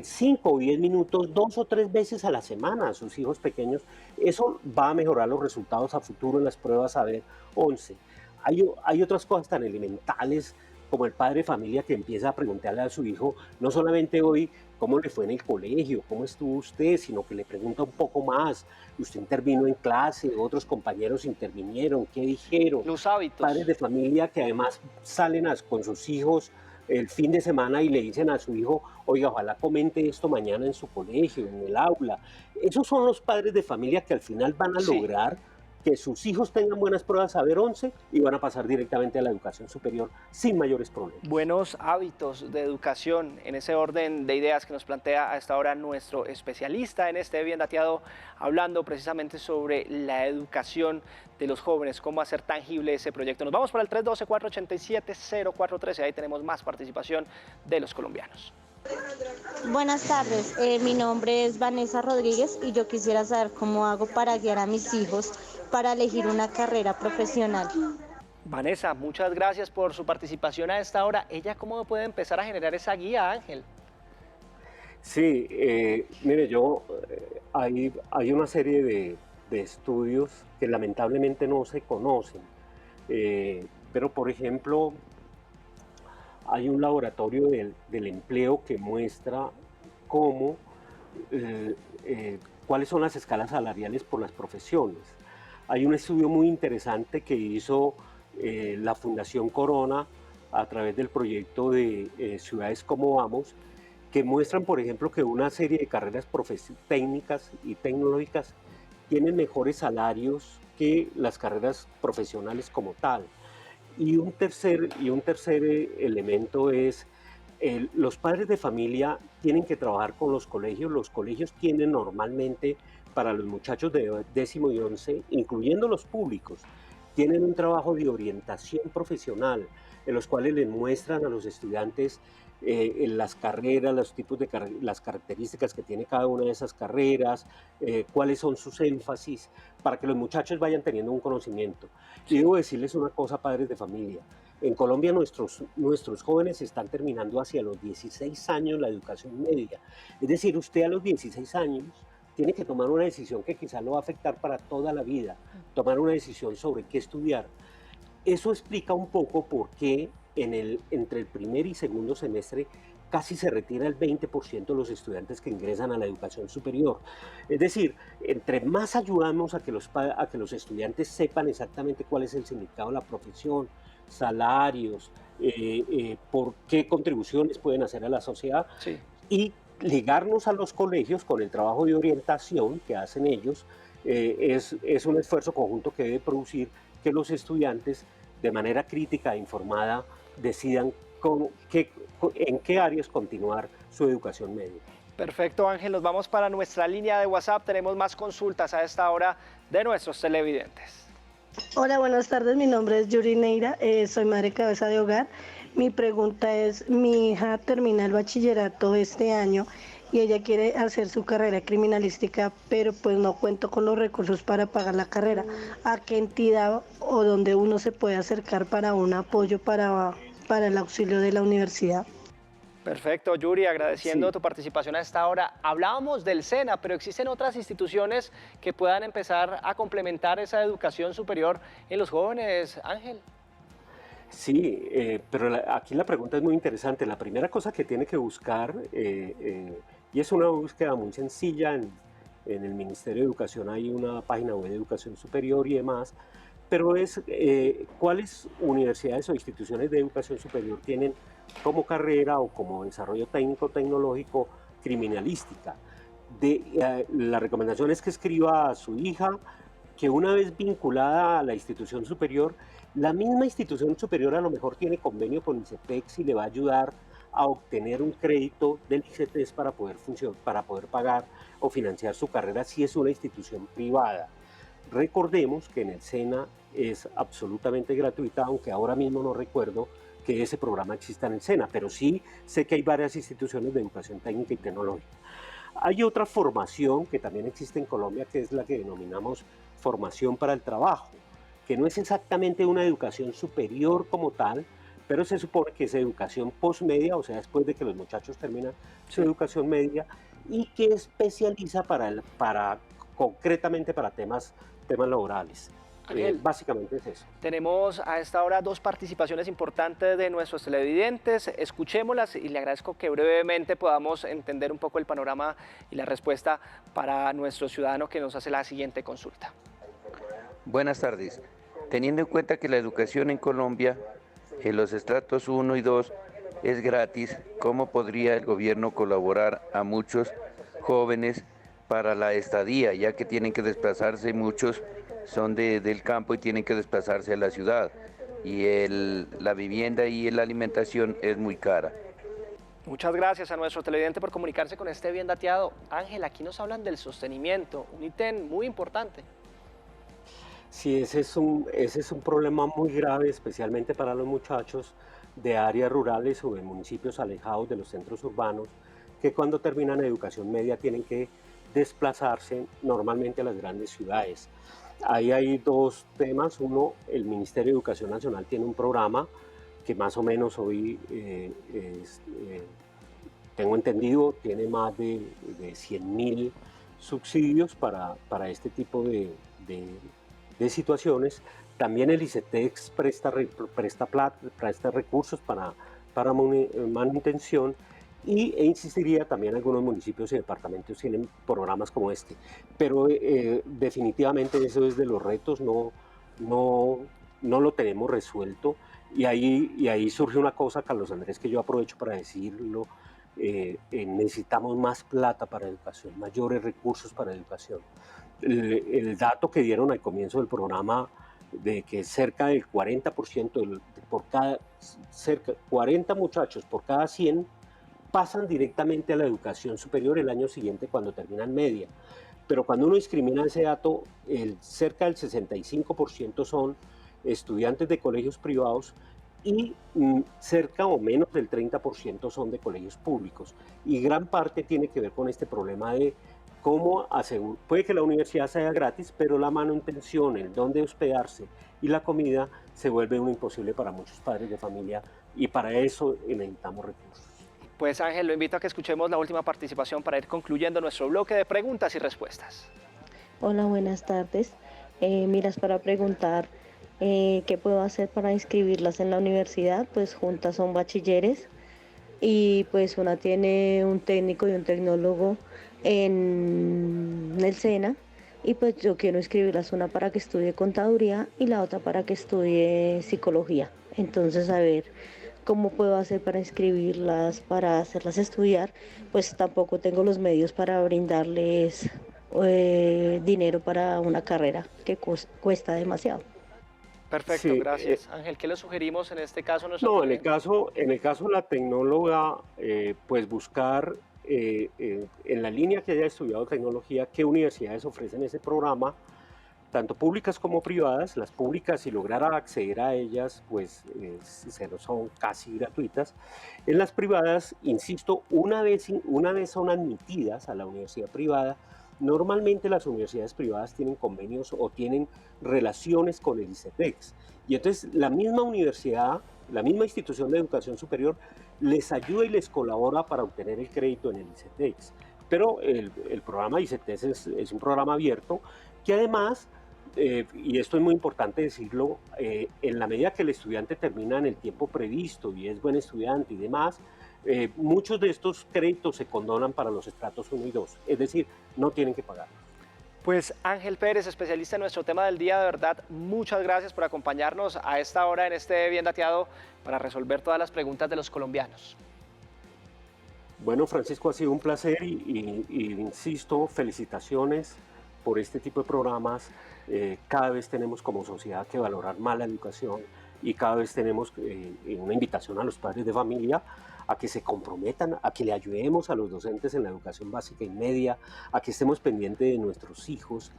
5 o 10 minutos 2 o 3 veces a la semana a sus hijos pequeños. Eso va a mejorar los resultados a futuro en las pruebas Saber 11. Hay otras cosas tan elementales como el padre de familia que empieza a preguntarle a su hijo, no solamente hoy cómo le fue en el colegio, cómo estuvo usted, sino que le pregunta un poco más. Usted intervino en clase, otros compañeros intervinieron, ¿qué dijeron? Los hábitos. Padres de familia que además salen con sus hijos el fin de semana y le dicen a su hijo, oiga, ojalá comente esto mañana en su colegio, en el aula. Esos son los padres de familia que al final van a lograr que sus hijos tengan buenas pruebas Saber 11 y van a pasar directamente a la educación superior sin mayores problemas. Buenos hábitos de educación, en ese orden de ideas que nos plantea a esta hora nuestro especialista en este Bien Dateado, hablando precisamente sobre la educación de los jóvenes, cómo hacer tangible ese proyecto. Nos vamos para el 312-487-0413, ahí tenemos más participación de los colombianos. Buenas tardes, mi nombre es Vanessa Rodríguez y yo quisiera saber cómo hago para guiar a mis hijos para elegir una carrera profesional. Vanessa, muchas gracias por su participación a esta hora. ¿Ella cómo puede empezar a generar esa guía, Ángel? Sí, mire, hay una serie de estudios que lamentablemente no se conocen, pero por ejemplo, hay un laboratorio del empleo que muestra cuáles son las escalas salariales por las profesiones. Hay un estudio muy interesante que hizo la Fundación Corona a través del proyecto de Ciudades como Vamos, que muestran, por ejemplo, que una serie de carreras técnicas y tecnológicas tienen mejores salarios que las carreras profesionales como tal. Y un tercer elemento es, los padres de familia tienen que trabajar con los colegios. Los colegios tienen normalmente, para los muchachos de 10º y 11, incluyendo los públicos, tienen un trabajo de orientación profesional, en los cuales les muestran a los estudiantes en las carreras, los tipos de las características que tiene cada una de esas carreras, cuáles son sus énfasis, para que los muchachos vayan teniendo un conocimiento. Y debo decirles una cosa, padres de familia, en Colombia nuestros jóvenes están terminando hacia los 16 años la educación media. Es decir, usted a los 16 años tiene que tomar una decisión que quizás lo va a afectar para toda la vida, tomar una decisión sobre qué estudiar. Eso explica un poco por qué entre el primer y segundo semestre casi se retira el 20% de los estudiantes que ingresan a la educación superior. Es decir, entre más ayudamos a que los estudiantes sepan exactamente cuál es el significado de la profesión, salarios, por qué contribuciones pueden hacer a la sociedad, y ligarnos a los colegios con el trabajo de orientación que hacen ellos, es un esfuerzo conjunto que debe producir que los estudiantes de manera crítica e informada decidan en qué áreas continuar su educación media. Perfecto, Ángel, nos vamos para nuestra línea de WhatsApp, tenemos más consultas a esta hora de nuestros televidentes. Hola, buenas tardes, mi nombre es Yuri Neira, soy madre cabeza de hogar. Mi pregunta es, mi hija termina el bachillerato este año y ella quiere hacer su carrera criminalística, pero pues no cuento con los recursos para pagar la carrera. ¿A qué entidad o dónde uno se puede acercar para un apoyo para el auxilio de la universidad? Perfecto, Yuri, agradeciendo tu participación a esta hora. Hablábamos del SENA, pero existen otras instituciones que puedan empezar a complementar esa educación superior en los jóvenes, Ángel. Sí, pero aquí la pregunta es muy interesante. La primera cosa que tiene que buscar, y es una búsqueda muy sencilla, en el Ministerio de Educación hay una página web de educación superior y demás, pero es cuáles universidades o instituciones de educación superior tienen como carrera o como desarrollo técnico-tecnológico criminalística. La recomendación es que escriba a su hija, que una vez vinculada a la institución superior, la misma institución superior a lo mejor tiene convenio con ICETEX y le va a ayudar a obtener un crédito del ICETEX para poder pagar o financiar su carrera si es una institución privada. Recordemos que en el SENA es absolutamente gratuita, aunque ahora mismo no recuerdo que ese programa exista en el SENA, pero sí sé que hay varias instituciones de educación técnica y tecnológica. Hay otra formación que también existe en Colombia, que es la que denominamos formación para el trabajo, que no es exactamente una educación superior como tal, pero se supone que es educación postmedia, o sea, después de que los muchachos terminan su educación media, y que especializa concretamente para temas laborales. Básicamente es eso. Tenemos a esta hora 2 participaciones importantes de nuestros televidentes. Escuchémoslas y le agradezco que brevemente podamos entender un poco el panorama y la respuesta para nuestro ciudadano que nos hace la siguiente consulta. Buenas tardes. Teniendo en cuenta que la educación en Colombia, en los estratos 1 y 2, es gratis, ¿cómo podría el gobierno colaborar a muchos jóvenes para la estadía, ya que tienen que desplazarse, muchos son del campo y tienen que desplazarse a la ciudad, y la vivienda y la alimentación es muy cara? Muchas gracias a nuestro televidente por comunicarse con este bien dateado. Ángel, aquí nos hablan del sostenimiento, un ítem muy importante. Sí, ese es un problema muy grave, especialmente para los muchachos de áreas rurales o de municipios alejados de los centros urbanos, que cuando terminan educación media tienen que desplazarse normalmente a las grandes ciudades. Ahí hay 2 temas. Uno, el Ministerio de Educación Nacional tiene un programa que más o menos hoy, tengo entendido, tiene más de 100.000 subsidios para este tipo de situaciones. También el ICETEX presta recursos para manutención, e insistiría también algunos municipios y departamentos tienen programas como este, pero definitivamente eso es de los retos, no lo tenemos resuelto, y ahí surge una cosa, Carlos Andrés, que yo aprovecho para decirlo. Necesitamos más plata para educación, mayores recursos para educación. El dato que dieron al comienzo del programa de que cerca del 40%, 40 muchachos por cada 100 pasan directamente a la educación superior el año siguiente cuando terminan media. Pero cuando uno discrimina ese dato, cerca del 65% son estudiantes de colegios privados y cerca o menos del 30% son de colegios públicos. Y gran parte tiene que ver con este problema de cómo puede que la universidad sea gratis, pero la manutención, el dónde hospedarse y la comida se vuelve un imposible para muchos padres de familia, y para eso necesitamos recursos. Pues Ángel, lo invito a que escuchemos la última participación para ir concluyendo nuestro bloque de preguntas y respuestas. Hola, buenas tardes. Miras, para preguntar qué puedo hacer para inscribirlas en la universidad. Pues juntas son bachilleres y pues una tiene un técnico y un tecnólogo en el SENA, y pues yo quiero inscribirlas, una para que estudie contaduría y la otra para que estudie psicología. Entonces, a ver cómo puedo hacer para inscribirlas, para hacerlas estudiar. Pues tampoco tengo los medios para brindarles dinero para una carrera que cuesta demasiado. Perfecto, sí, gracias. Ángel, ¿qué le sugerimos en este caso? En el caso de la tecnóloga, pues buscar en la línea que haya estudiado tecnología, qué universidades ofrecen ese programa, tanto públicas como privadas. Las públicas, si lograra acceder a ellas, pues son casi gratuitas. En las privadas, insisto, una vez son admitidas a la universidad privada, normalmente las universidades privadas tienen convenios o tienen relaciones con el ICETEX. Y entonces la misma universidad, la misma institución de educación superior, les ayuda y les colabora para obtener el crédito en el ICETEX. Pero el programa ICETEX es un programa abierto que además, y esto es muy importante decirlo, en la medida que el estudiante termina en el tiempo previsto y es buen estudiante y demás, muchos de estos créditos se condonan para los estratos 1 y 2, es decir, no tienen que pagar. Pues Ángel Pérez, especialista en nuestro tema del día, de verdad, muchas gracias por acompañarnos a esta hora en este Bien Dateado para resolver todas las preguntas de los colombianos. Bueno, Francisco, ha sido un placer y insisto, felicitaciones por este tipo de programas. Cada vez tenemos como sociedad que valorar más la educación, y cada vez tenemos una invitación a los padres de familia a que se comprometan, a que le ayudemos a los docentes en la educación básica y media, a que estemos pendientes de nuestros hijos.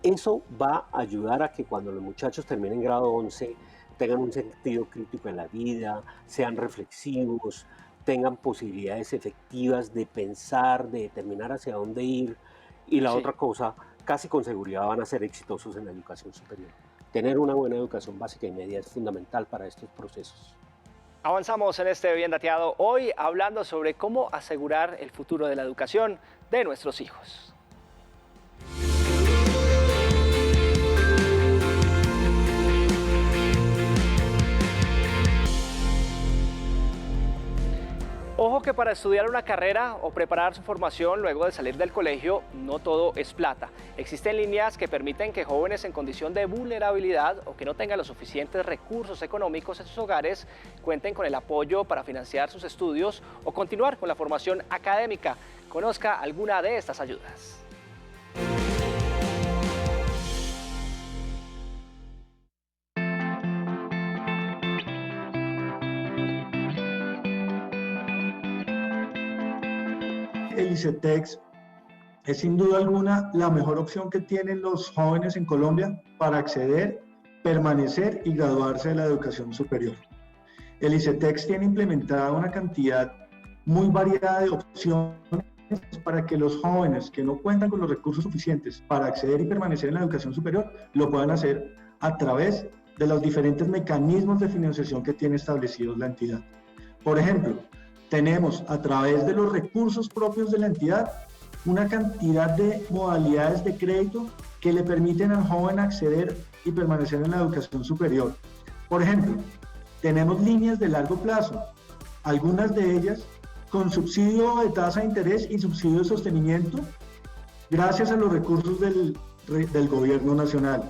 Eso va a ayudar a que cuando los muchachos terminen grado 11 tengan un sentido crítico en la vida, sean reflexivos, tengan posibilidades efectivas de pensar, de determinar hacia dónde ir. Y la otra cosa, casi con seguridad van a ser exitosos en la educación superior. Tener una buena educación básica y media es fundamental para estos procesos. Avanzamos en este Bien Dateado hoy hablando sobre cómo asegurar el futuro de la educación de nuestros hijos. Ojo que para estudiar una carrera o preparar su formación luego de salir del colegio, no todo es plata. Existen líneas que permiten que jóvenes en condición de vulnerabilidad o que no tengan los suficientes recursos económicos en sus hogares cuenten con el apoyo para financiar sus estudios o continuar con la formación académica. Conozca alguna de estas ayudas. El ICETEX es sin duda alguna la mejor opción que tienen los jóvenes en Colombia para acceder, permanecer y graduarse de la educación superior. El ICETEX tiene implementada una cantidad muy variada de opciones para que los jóvenes que no cuentan con los recursos suficientes para acceder y permanecer en la educación superior lo puedan hacer a través de los diferentes mecanismos de financiación que tiene establecidos la entidad. Por ejemplo, tenemos a través de los recursos propios de la entidad una cantidad de modalidades de crédito que le permiten al joven acceder y permanecer en la educación superior. Por ejemplo, tenemos líneas de largo plazo, algunas de ellas con subsidio de tasa de interés y subsidio de sostenimiento gracias a los recursos del gobierno nacional.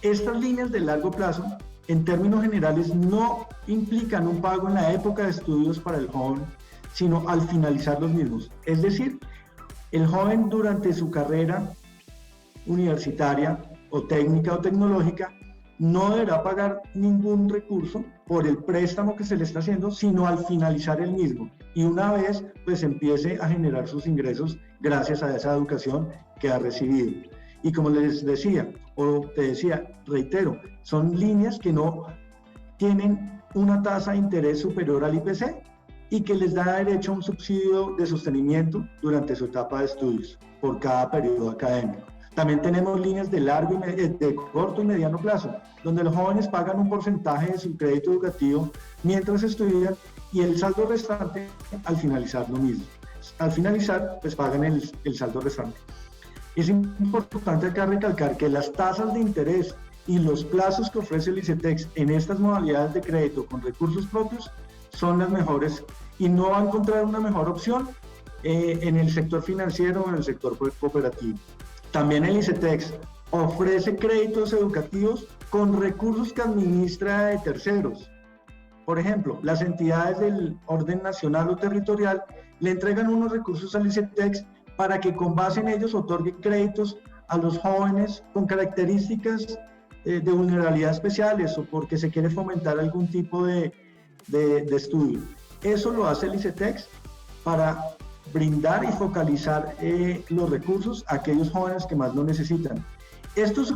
Estas líneas de largo plazo, en términos generales, no implican un pago en la época de estudios para el joven, sino al finalizar los mismos. Es decir, el joven durante su carrera universitaria o técnica o tecnológica no deberá pagar ningún recurso por el préstamo que se le está haciendo, sino al finalizar el mismo. Y una vez pues empiece a generar sus ingresos gracias a esa educación que ha recibido. Y como les decía, o te decía, reitero, son líneas que no tienen una tasa de interés superior al IPC y que les da derecho a un subsidio de sostenimiento durante su etapa de estudios por cada periodo académico. También tenemos líneas de corto y mediano plazo, donde los jóvenes pagan un porcentaje de su crédito educativo mientras estudian y el saldo restante al finalizar lo mismo. Al finalizar, pues pagan el saldo restante. Es importante acá recalcar que las tasas de interés y los plazos que ofrece el ICETEX en estas modalidades de crédito con recursos propios son las mejores y no va a encontrar una mejor opción en el sector financiero o en el sector cooperativo. También el ICETEX ofrece créditos educativos con recursos que administra de terceros. Por ejemplo, las entidades del orden nacional o territorial le entregan unos recursos al ICETEX para que con base en ellos otorgue créditos a los jóvenes con características de vulnerabilidad especiales o porque se quiere fomentar algún tipo de estudio. Eso lo hace el ICETEX para brindar y focalizar los recursos a aquellos jóvenes que más lo necesitan. Estos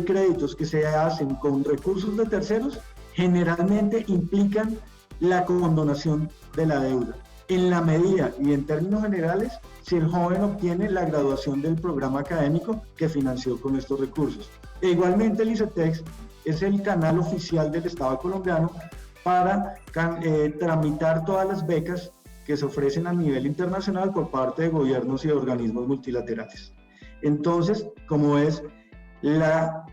créditos que se hacen con recursos de terceros generalmente implican la condonación de la deuda, en la medida y en términos generales, si el joven obtiene la graduación del programa académico que financió con estos recursos. E igualmente el ICETEX es el canal oficial del Estado colombiano para tramitar todas las becas que se ofrecen a nivel internacional por parte de gobiernos y de organismos multilaterales. Entonces, como es la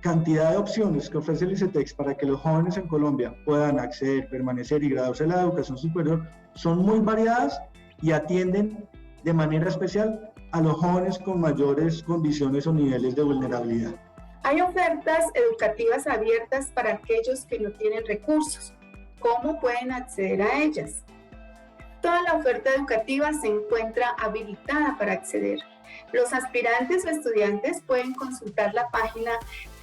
cantidad de opciones que ofrece el ICETEX para que los jóvenes en Colombia puedan acceder, permanecer y graduarse de la educación superior, son muy variadas y atienden de manera especial a los jóvenes con mayores condiciones o niveles de vulnerabilidad. Hay ofertas educativas abiertas para aquellos que no tienen recursos. ¿Cómo pueden acceder a ellas? Toda la oferta educativa se encuentra habilitada para acceder. Los aspirantes o estudiantes pueden consultar la página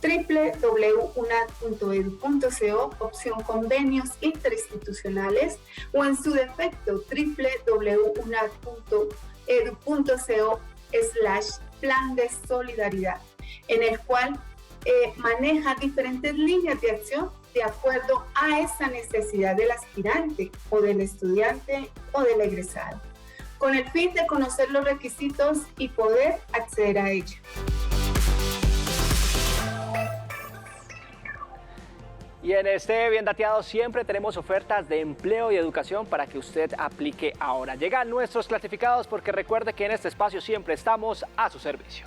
www.unad.edu.co, opción convenios interinstitucionales, o en su defecto www.unad.edu.co/plan de solidaridad, en el cual maneja diferentes líneas de acción de acuerdo a esa necesidad del aspirante o del estudiante o del egresado, con el fin de conocer los requisitos y poder acceder a ella. Y en este Bien Dateado siempre tenemos ofertas de empleo y educación para que usted aplique ahora. Llegan nuestros clasificados porque recuerde que en este espacio siempre estamos a su servicio.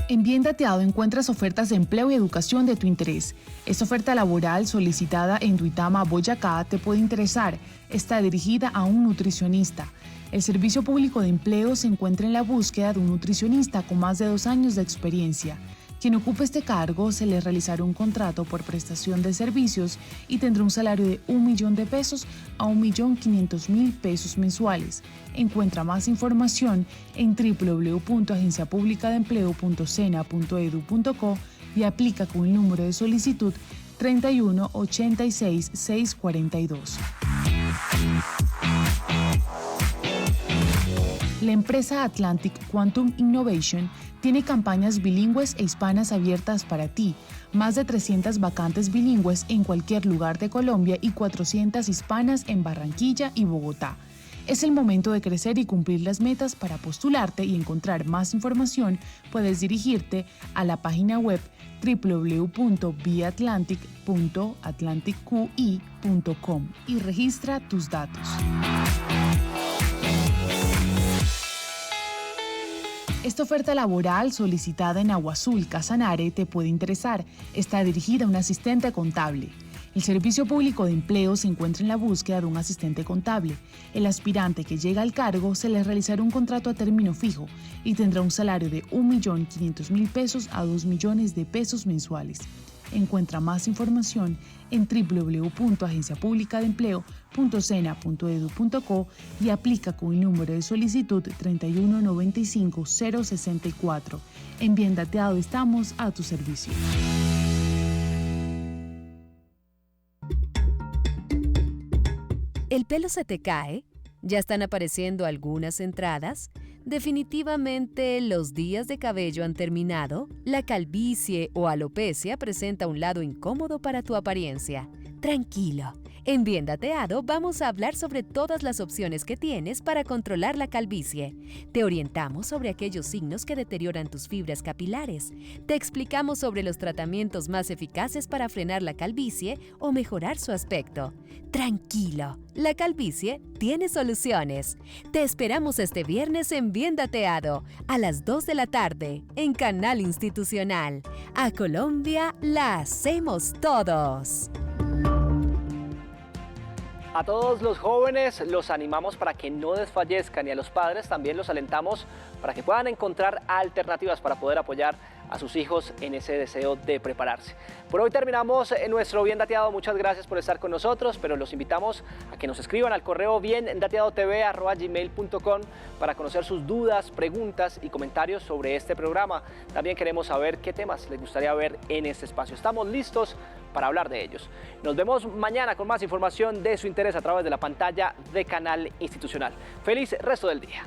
En Bien Dateado encuentras ofertas de empleo y educación de tu interés. Esta oferta laboral solicitada en Duitama, Boyacá, te puede interesar. Está dirigida a un nutricionista. El Servicio Público de Empleo se encuentra en la búsqueda de un nutricionista con más de 2 años de experiencia. Quien ocupe este cargo se le realizará un contrato por prestación de servicios y tendrá un salario de 1 millón de pesos a 1.500.000 pesos mensuales. Encuentra más información en www.agenciapublicadeempleo.sena.edu.co y aplica con el número de solicitud 31 86 642. La empresa Atlantic Quantum Innovation tiene campañas bilingües e hispanas abiertas para ti, más de 300 vacantes bilingües en cualquier lugar de Colombia y 400 hispanas en Barranquilla y Bogotá. Es el momento de crecer y cumplir las metas. Para postularte y encontrar más información, puedes dirigirte a la página web www.viatlantic.atlanticqi.com y registra tus datos. Esta oferta laboral solicitada en Agua Azul, Casanare, te puede interesar. Está dirigida a un asistente contable. El Servicio Público de Empleo se encuentra en la búsqueda de un asistente contable. El aspirante que llega al cargo se le realizará un contrato a término fijo y tendrá un salario de 1.500.000 pesos a 2 millones de pesos mensuales. Encuentra más información en www.agenciapublicadeempleo.sena.edu.co y aplica con el número de solicitud 31 95 064. En Bien Dateado estamos a tu servicio. ¿El pelo se te cae? ¿Ya están apareciendo algunas entradas? ¿Definitivamente los días de cabello han terminado? ¿La calvicie o alopecia presenta un lado incómodo para tu apariencia? Tranquilo. En Bien Dateado vamos a hablar sobre todas las opciones que tienes para controlar la calvicie. Te orientamos sobre aquellos signos que deterioran tus fibras capilares. Te explicamos sobre los tratamientos más eficaces para frenar la calvicie o mejorar su aspecto. Tranquilo, la calvicie tiene soluciones. Te esperamos este viernes en Bien Dateado, a las 2 de la tarde, en Canal Institucional. A Colombia la hacemos todos. A todos los jóvenes los animamos para que no desfallezcan y a los padres también los alentamos para que puedan encontrar alternativas para poder apoyar a sus hijos en ese deseo de prepararse. Por hoy terminamos nuestro Bien Dateado. Muchas gracias por estar con nosotros, pero los invitamos a que nos escriban al correo biendateadotv@gmail.com para conocer sus dudas, preguntas y comentarios sobre este programa. También queremos saber qué temas les gustaría ver en este espacio. Estamos listos para hablar de ellos. Nos vemos mañana con más información de su interés a través de la pantalla de Canal Institucional. Feliz resto del día.